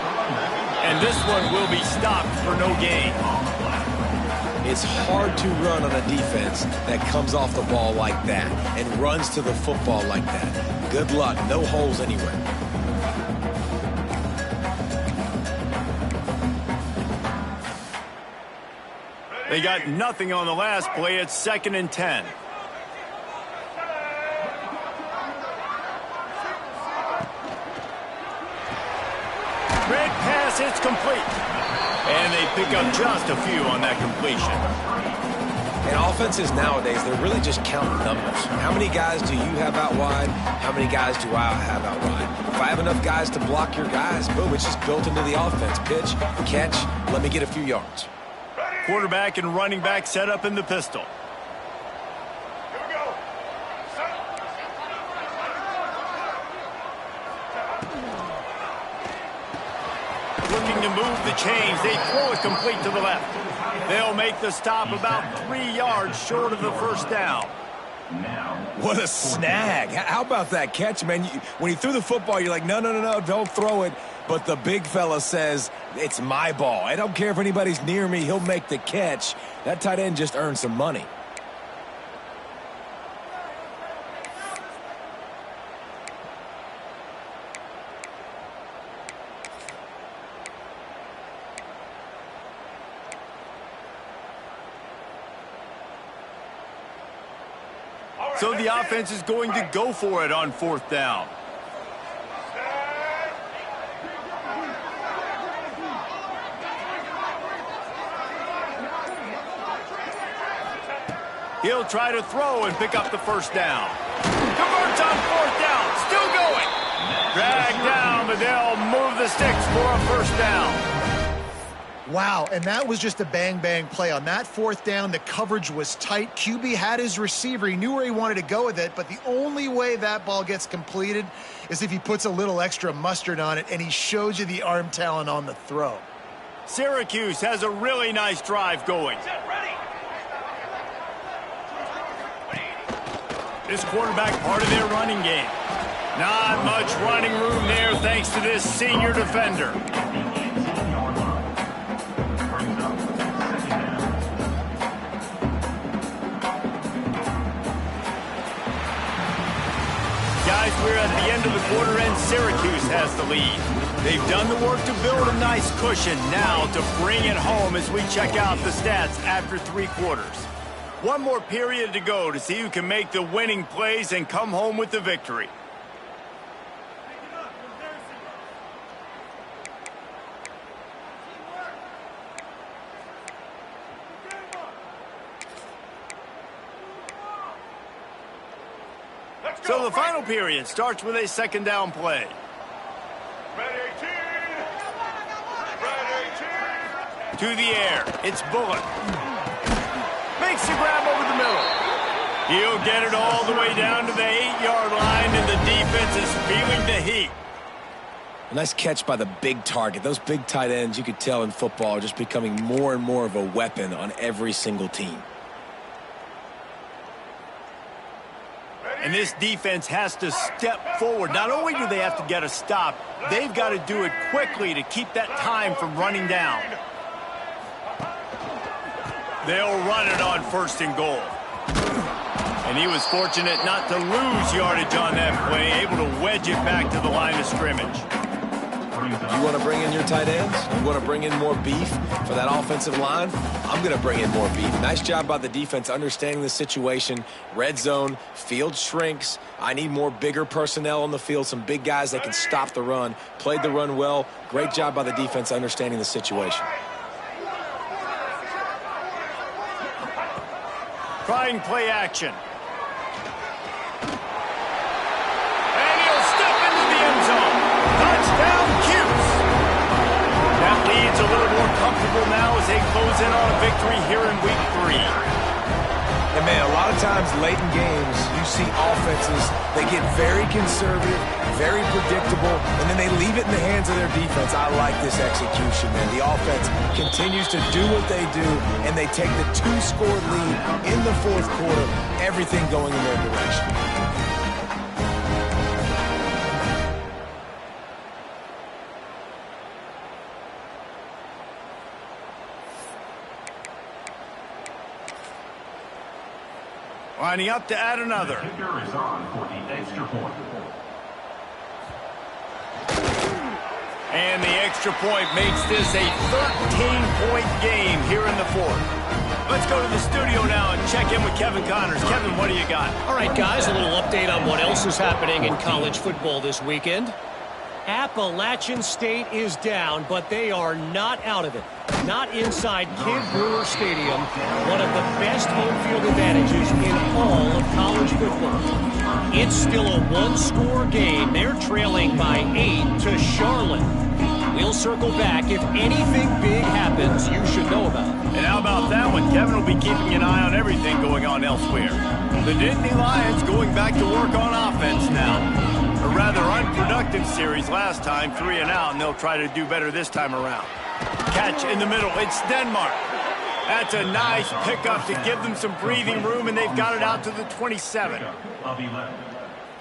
And this one will be stopped for no gain. It's hard to run on a defense that comes off the ball like that and runs to the football like that. Good luck. No holes anywhere. They got nothing on the last play. It's 2nd and 10. Red pass, it's complete. And they pick up just a few on that completion. And offenses nowadays, they're really just counting numbers. How many guys do you have out wide? How many guys do I have out wide? If I have enough guys to block your guys, boom, it's just built into the offense. Pitch, catch, let me get a few yards. Quarterback and running back set up in the pistol. Here we go. Looking to move the chains. They throw it complete to the left. They'll make the stop about 3 yards short of the first down. What a snag. How about that catch, man? When he threw the football, you're like, no, don't throw it. But the big fella says, it's my ball. I don't care if anybody's near me. He'll make the catch. That tight end just earned some money. So the offense is going to go for it on 4th down. He'll try to throw and pick up the first down. Converts on 4th down. Still going. Dragged down, but they'll move the sticks for a first down. Wow, and that was just a bang-bang play. On that 4th down, the coverage was tight. QB had his receiver. He knew where he wanted to go with it, but the only way that ball gets completed is if he puts a little extra mustard on it, and he shows you the arm talent on the throw. Syracuse has a really nice drive going. This quarterback part of their running game. Not much running room there thanks to this senior defender. Guys, we're at the end of the quarter and Syracuse has the lead. They've done the work to build a nice cushion. Now to bring it home as we check out the stats after 3 quarters. One more period to go to see who can make the winning plays and come home with the victory. So the final period starts with a 2nd down play. Red 18. Red 18. To the air, it's Bullock. Makes the grab over the middle. He'll get it all the way down to the 8-yard line, and the defense is feeling the heat. A nice catch by the big target. Those big tight ends, you could tell in football, are just becoming more and more of a weapon on every single team. And this defense has to step forward. Not only do they have to get a stop, they've got to do it quickly to keep that time from running down. They'll run it on 1st and goal. And he was fortunate not to lose yardage on that play, able to wedge it back to the line of scrimmage. You want to bring in your tight ends? You want to bring in more beef for that offensive line? I'm going to bring in more beef. Nice job by the defense understanding the situation. Red zone, field shrinks. I need more bigger personnel on the field, some big guys that can stop the run. Played the run well. Great job by the defense understanding the situation. Trying play action. And he'll step into the end zone. Touchdown, Cuse. That lead's a little more comfortable now as they close in on a victory here in week 3. And, man, a lot of times late in games, you see offenses, they get very conservative, very predictable, and then they leave it in the hands of their defense. I like this execution, man. The offense continues to do what they do, and they take the 2-score lead in the 4th quarter, everything going in their direction. Lining up to add another. Kicker is on for the extra point. And the extra point makes this a 13-point game here in the fourth. Let's go to the studio now and check in with Kevin Connors. Kevin, what do you got? All right, guys, a little update on what else is happening in college football this weekend. Appalachian State is down, but they are not out of it. Not inside Kid Brewer Stadium, one of the best home field advantages in all of college football. It's still a one-score game. They're trailing by 8 to Charlotte. We'll circle back. If anything big happens, you should know about it. And how about that one? Kevin will be keeping an eye on everything going on elsewhere. The Nittany Lions going back to work on offense now. A rather unproductive series last time, 3 and out, and they'll try to do better this time around. Catch in the middle. It's Denmark. That's a nice pickup to give them some breathing room, and they've got it out to the 27.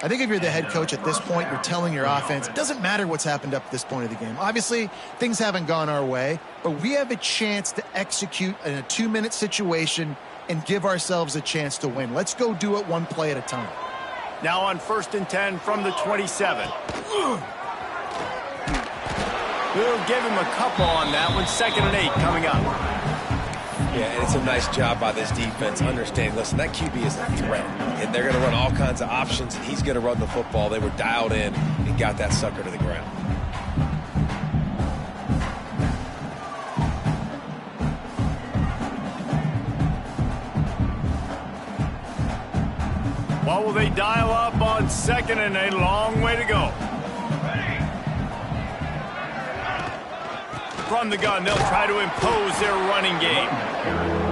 I think if you're the head coach at this point, you're telling your offense, it doesn't matter what's happened up to this point of the game. Obviously, things haven't gone our way, but we have a chance to execute in a 2-minute situation and give ourselves a chance to win. Let's go do it one play at a time. Now on 1st and 10 from the 27. We'll give him a couple on that one. 2nd and 8 coming up. Yeah, and it's a nice job by this defense. Understand, listen, that QB is a threat. And they're going to run all kinds of options, and he's going to run the football. They were dialed in and got that sucker to the ground. What will they dial up on 2nd and a long way to go? From the gun, they'll try to impose their running game.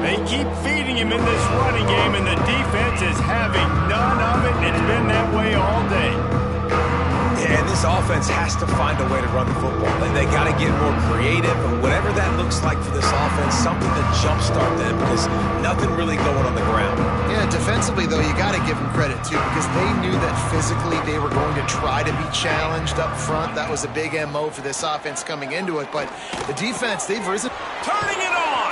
They keep feeding him in this running game, and the defense is having none of it. It's been that way all day. Yeah, and this offense has to find a way to run the football. They got to get more creative, but whatever that looks like for this offense, something to jumpstart them because nothing really going on the ground. Yeah, defensively, though, you got to give them credit, too, because they knew that physically they were going to try to be challenged up front. That was a big MO for this offense coming into it, but the defense, they've risen. Turning it on!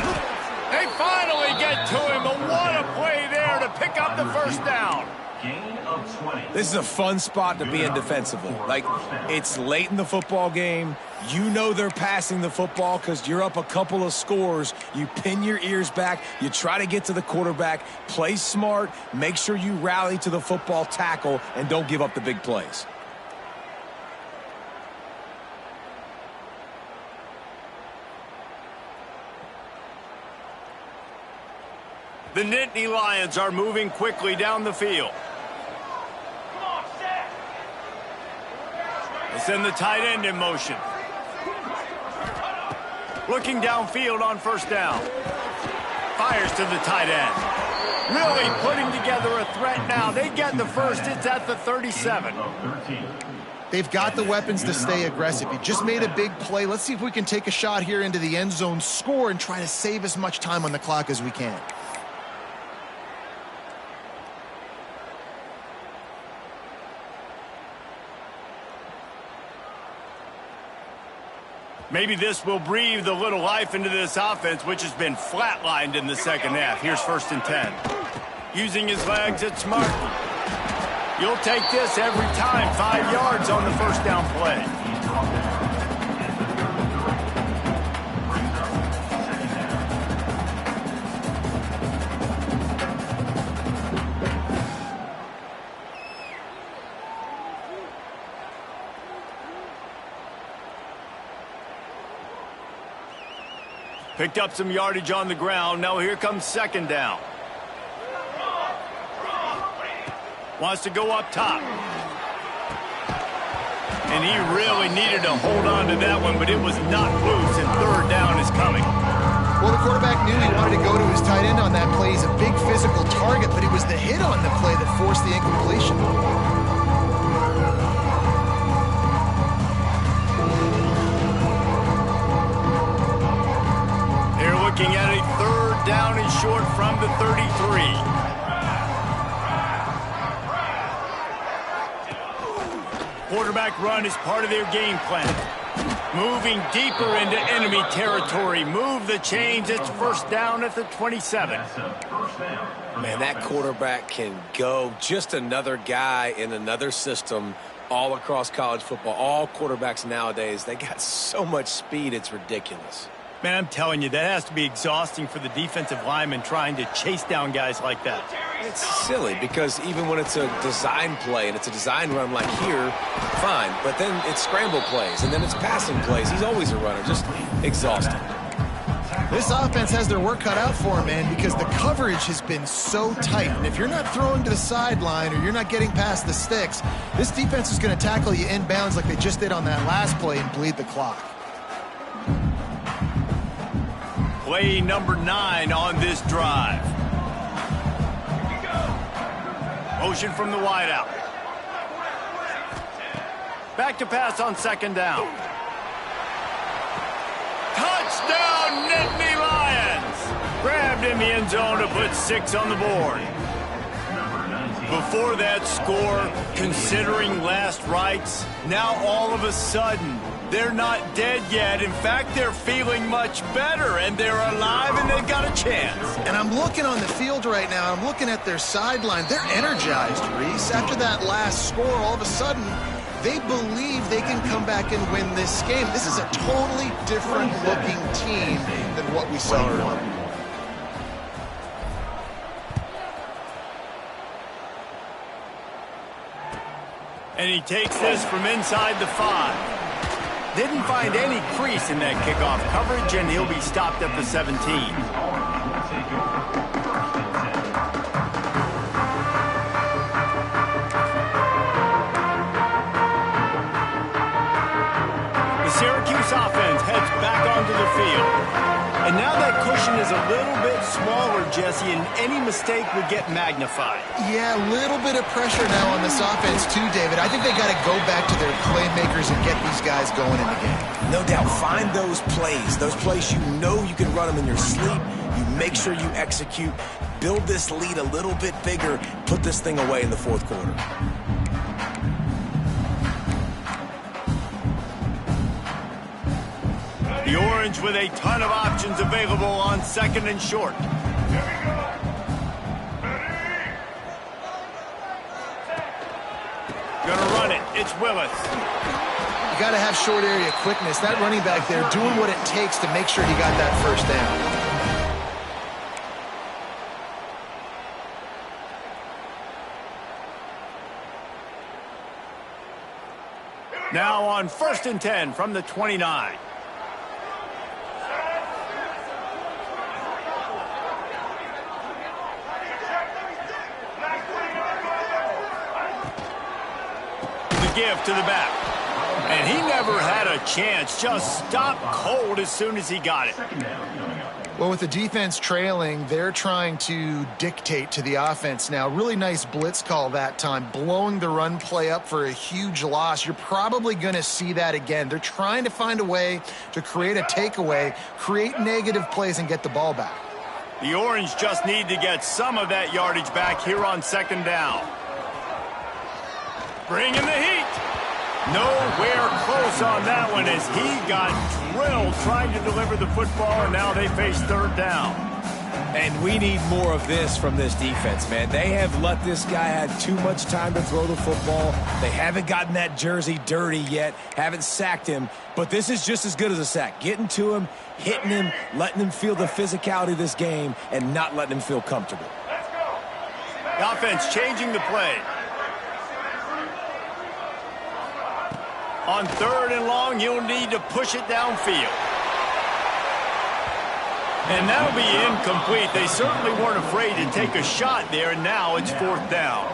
They finally get to him, but what a play there to pick up the first down. Gain of 20. This is a fun spot to be in defensively. Like, it's late in the football game. You know they're passing the football because you're up a couple of scores. You pin your ears back. You try to get to the quarterback. Play smart. Make sure you rally to the football tackle and don't give up the big plays. The Nittany Lions are moving quickly down the field. They send the tight end in motion. Looking downfield on 1st down. Fires to the tight end. Really putting together a threat now. They get the first. It's at the 37. They've got the weapons to stay aggressive. You just made a big play. Let's see if we can take a shot here into the end zone, score, and try to save as much time on the clock as we can. Maybe this will breathe a little life into this offense, which has been flatlined in the 2nd half. Here's 1st and 10. Using his legs, it's Martin. You'll take this every time. 5 yards on the 1st down play. Picked up some yardage on the ground. Now here comes 2nd down. Wants to go up top. And he really needed to hold on to that one, but it was not loose, and 3rd down is coming. Well, the quarterback knew he wanted to go to his tight end on that play. He's a big physical target, but it was the hit on the play that forced the incompletion. Looking at a 3rd down and short from the 33. Quarterback run is part of their game plan. Moving deeper into enemy territory. Move the chains. It's first down at the 27. That's a first down. Man, that quarterback can go. Just another guy in another system all across college football. All quarterbacks nowadays, they got so much speed, it's ridiculous. Man, I'm telling you, that has to be exhausting for the defensive lineman trying to chase down guys like that. It's silly because even when it's a design play and it's a design run like here, fine. But then it's scramble plays and then it's passing plays. He's always a runner, just exhausting. This offense has their work cut out for them, man, because the coverage has been so tight. And if you're not throwing to the sideline or you're not getting past the sticks, this defense is going to tackle you inbounds like they just did on that last play and bleed the clock. Play number 9 on this drive. Motion from the wideout. Back to pass on second down. Touchdown, Nittany Lions! Grabbed in the end zone to put 6 on the board. Before that score, considering last rites, now all of a sudden, they're not dead yet. In fact, they're feeling much better, and they're alive, and they've got a chance. And I'm looking on the field right now. I'm looking at their sideline. They're energized, Reese. After that last score, all of a sudden, they believe they can come back and win this game. This is a totally different-looking team than what we saw earlier. And he takes this from inside the 5. Didn't find any crease in that kickoff coverage, and he'll be stopped at the 17. The Syracuse offense heads back onto the field. And now that cushion is a little bit smaller, Jesse, and any mistake would get magnified. Yeah, a little bit of pressure now on this offense too, David. I think they got to go back to their playmakers and get these guys going in the game. No doubt, find those plays you know you can run them in your sleep. You make sure you execute, build this lead a little bit bigger, put this thing away in the fourth quarter. The Orange with a ton of options available on second and short. Gonna run it. It's Willis. You got to have short area quickness. That running back there doing what it takes to make sure he got that first down. Now on 1st and 10 from the 29. The give to the back. And he never had a chance. Just stopped cold as soon as he got it. Well, with the defense trailing, they're trying to dictate to the offense now. Really nice blitz call that time, blowing the run play up for a huge loss. You're probably going to see that again. They're trying to find a way to create a takeaway, create negative plays, and get the ball back. The Orange just need to get some of that yardage back here on second down. Bring in the heat. Nowhere close on that one as he got drilled trying to deliver the football, and now they face third down. And we need more of this from this defense, man. They have let this guy have too much time to throw the football. They haven't gotten that jersey dirty yet, haven't sacked him, but this is just as good as a sack. Getting to him, hitting him, letting him feel the physicality of this game, and not letting him feel comfortable. The offense changing the play. On 3rd and long, you'll need to push it downfield. And that'll be incomplete. They certainly weren't afraid to take a shot there, and now it's 4th down.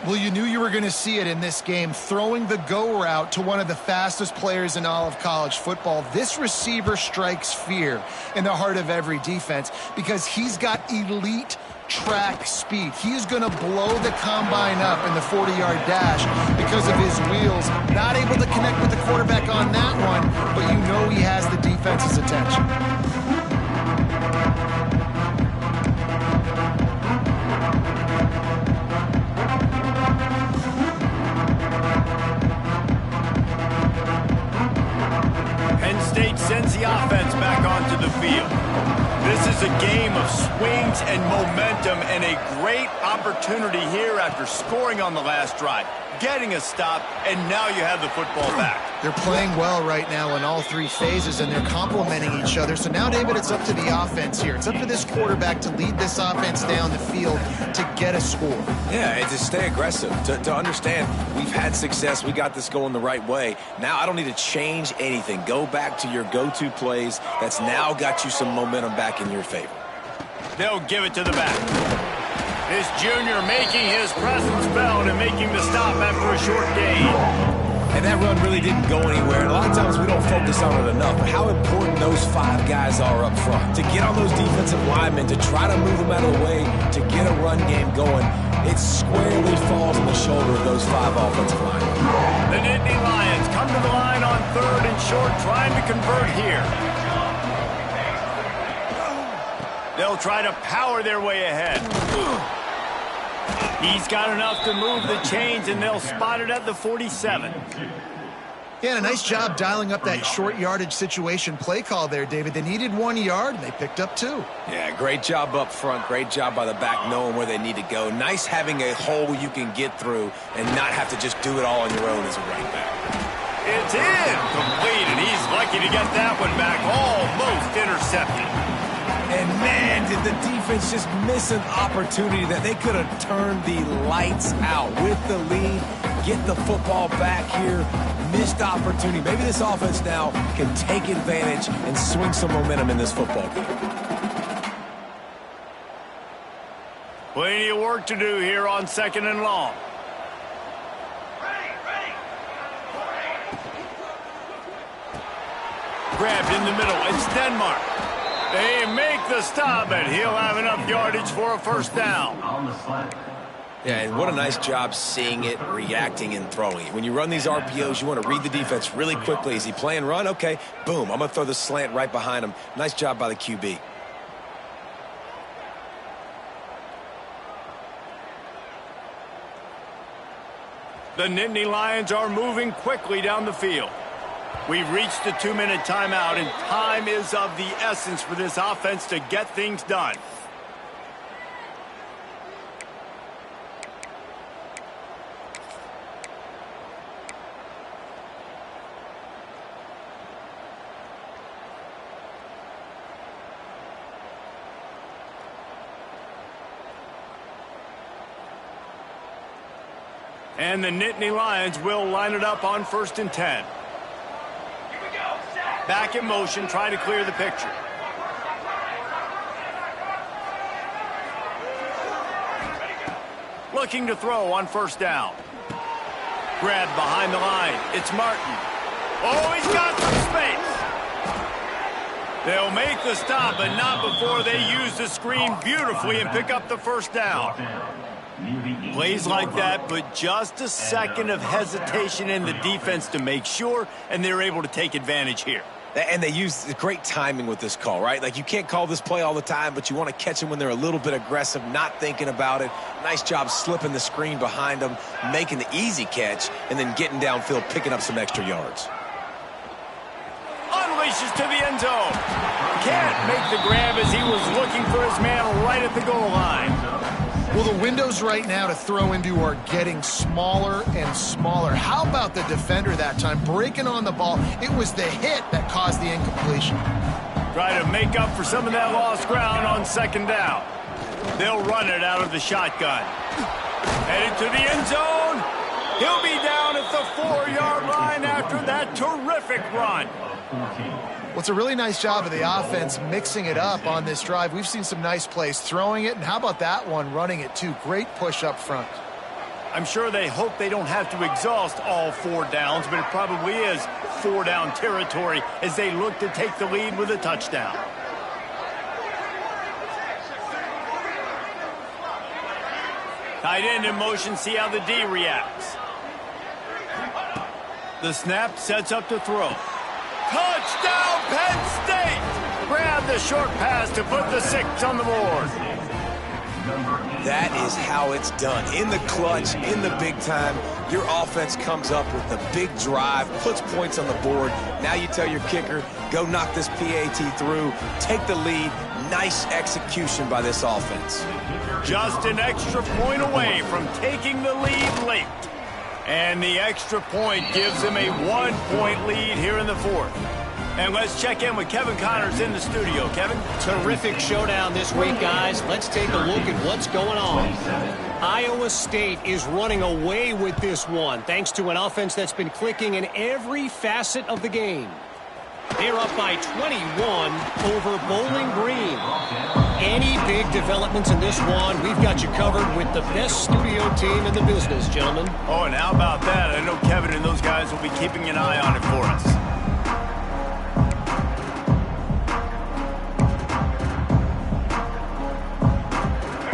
Well, you knew you were going to see it in this game, throwing the go route to one of the fastest players in all of college football. This receiver strikes fear in the heart of every defense because he's got elite track speed. He is going to blow the combine up in the 40-yard dash because of his wheels. Not able to connect with the quarterback on that one, but you know he has the defense's attention. was a game of swings and momentum, and a great opportunity here after scoring on the last drive, getting a stop, and now you have the football back. They're playing well right now in all three phases, and they're complementing each other. So now, David, it's up to the offense here. It's up to this quarterback to lead this offense down the field to get a score. Yeah, and to stay aggressive, to understand we've had success, we got this going the right way. Now I don't need to change anything. Go back to your go-to plays. That's now got you some momentum back in your favor. They'll give it to the back. This junior making his presence felt and making the stop after a short gain. And that run really didn't go anywhere. And a lot of times we don't focus on it enough. But how important those 5 guys are up front. To get on those defensive linemen, to try to move them out of the way, to get a run game going, it squarely falls on the shoulder of those 5 offensive linemen. The Nittany Lions come to the line on 3rd and short, trying to convert here. They'll try to power their way ahead. He's got enough to move the chains, and they'll spot it at the 47. Yeah, and a nice job dialing up that short yardage situation play call there, David. They needed 1 yard, and they picked up 2. Yeah, great job up front. Great job by the back knowing where they need to go. Nice having a hole you can get through and not have to just do it all on your own as a running back. It's incomplete, and he's lucky to get that one back, almost intercepted. And man, did the defense just miss an opportunity that they could have turned the lights out with the lead, get the football back here, missed opportunity. Maybe this offense now can take advantage and swing some momentum in this football game. Plenty of work to do here on 2nd and long. Grabbed in the middle, it's Denmark. They make the stop, and he'll have enough yardage for a first down. On the slant. Yeah, and what a nice job seeing it, reacting, and throwing it. When you run these RPOs, you want to read the defense really quickly. Is he playing run? Okay, boom. I'm going to throw the slant right behind him. Nice job by the QB. The Nittany Lions are moving quickly down the field. We've reached the 2-minute timeout, and time is of the essence for this offense to get things done. And the Nittany Lions will line it up on 1st and 10. Back in motion, trying to clear the picture. Looking to throw on 1st down. Grabbed behind the line. It's Martin. Oh, he's got some space. They'll make the stop, but not before they use the screen beautifully and pick up the 1st down. Plays like that, but just a second of hesitation in the defense to make sure, and they're able to take advantage here. And they use great timing with this call, right? Like, you can't call this play all the time, but you want to catch them when they're a little bit aggressive, not thinking about it. Nice job slipping the screen behind them, making the easy catch, and then getting downfield, picking up some extra yards. Unleashes to the end zone. Can't make the grab as he was looking for his man right at the goal line. Well, the windows right now to throw into are getting smaller and smaller. How about the defender that time breaking on the ball? It was the hit that caused the incompletion. Try to make up for some of that lost ground on 2nd down. They'll run it out of the shotgun. Headed to the end zone. He'll be down at the 4-yard line after that terrific run. Well, it's a really nice job of the offense mixing it up on this drive. We've seen some nice plays throwing it, and how about that one running it too? Great push up front. I'm sure they hope they don't have to exhaust all 4 downs, but it probably is 4-down territory as they look to take the lead with a touchdown. Tight end in motion, see how the D reacts. The snap sets up to throw. Touchdown, Penn State! Grab the short pass to put the 6 on the board. Number That is how it's done. In the clutch, in the big time, your offense comes up with the big drive, puts points on the board. Now you tell your kicker, go knock this PAT through, take the lead. Nice execution by this offense. Just an extra point away from taking the lead late. And the extra point gives them a 1-point lead here in the fourth. And let's check in with Kevin Connors in the studio. Kevin? Terrific showdown this week, guys. Let's take a look at what's going on. Iowa State is running away with this one, thanks to an offense that's been clicking in every facet of the game. They're up by 21 over Bowling Green. Any big developments in this one, we've got you covered with the best studio team in the business, gentlemen. Oh, and how about that? I know Kevin and those guys will be keeping an eye on it for us.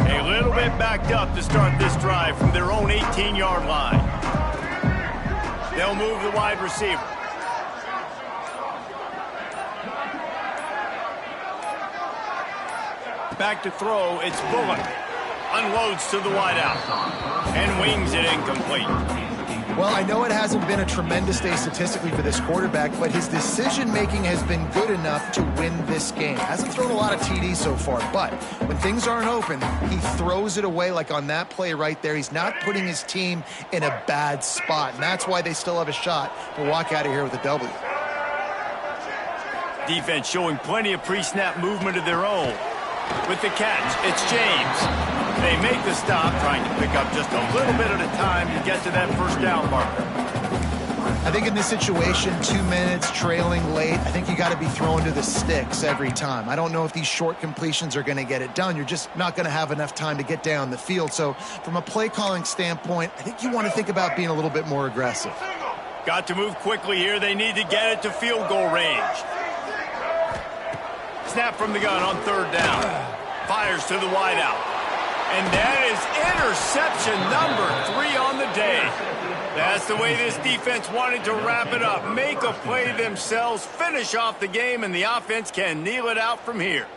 A little bit backed up to start this drive from their own 18-yard line. They'll move the wide receiver. Back to throw, it's Bullock. Unloads to the wideout and wings it incomplete. Well, I know it hasn't been a tremendous day statistically for this quarterback, but his decision-making has been good enough to win this game. Hasn't thrown a lot of TDs so far, but when things aren't open, he throws it away like on that play right there. He's not putting his team in a bad spot, and that's why they still have a shot to walk out of here with a W. Defense showing plenty of pre-snap movement of their own. With the catch, it's James. They make the stop, trying to pick up just a little bit at a time to get to that first down marker. I think in this situation, 2 minutes, trailing late, I think you got to be throwing to the sticks every time. I don't know if these short completions are going to get it done. You're just not going to have enough time to get down the field. So from a play calling standpoint, I think you want to think about being a little bit more aggressive. Got to move quickly here. They need to get it to field goal range. Snap from the gun on third down. Fires to the wideout. And that is interception number 3 on the day. That's the way this defense wanted to wrap it up. Make a play themselves, finish off the game, and the offense can kneel it out from here.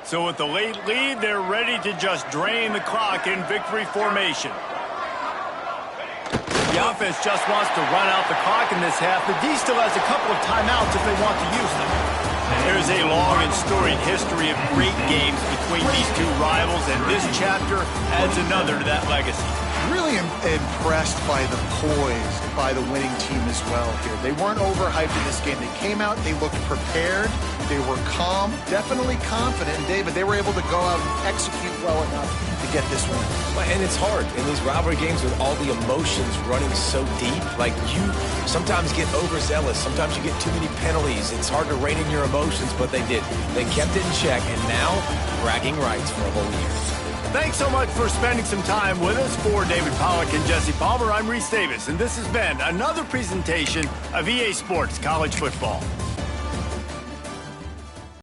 So with the late lead, they're ready to just drain the clock in victory formation. The offense just wants to run out the clock in this half. The D still has a couple of timeouts if they want to use them. There's a long and storied history of great games between these two rivals, and this chapter adds another to that legacy. Really impressed by the poise by the winning team as well here. They weren't overhyped in this game. They came out, they looked prepared, they were calm, definitely confident. And David, they were able to go out and execute well enough to get this win. And it's hard in these rivalry games with all the emotions running so deep. Like, you sometimes get overzealous. Sometimes you get too many penalties. It's hard to rein in your emotions, but they did. They kept it in check, and now bragging rights for a whole year. Thanks so much for spending some time with us. For David Pollack and Jesse Palmer, I'm Reese Davis, and this has been another presentation of EA Sports College Football.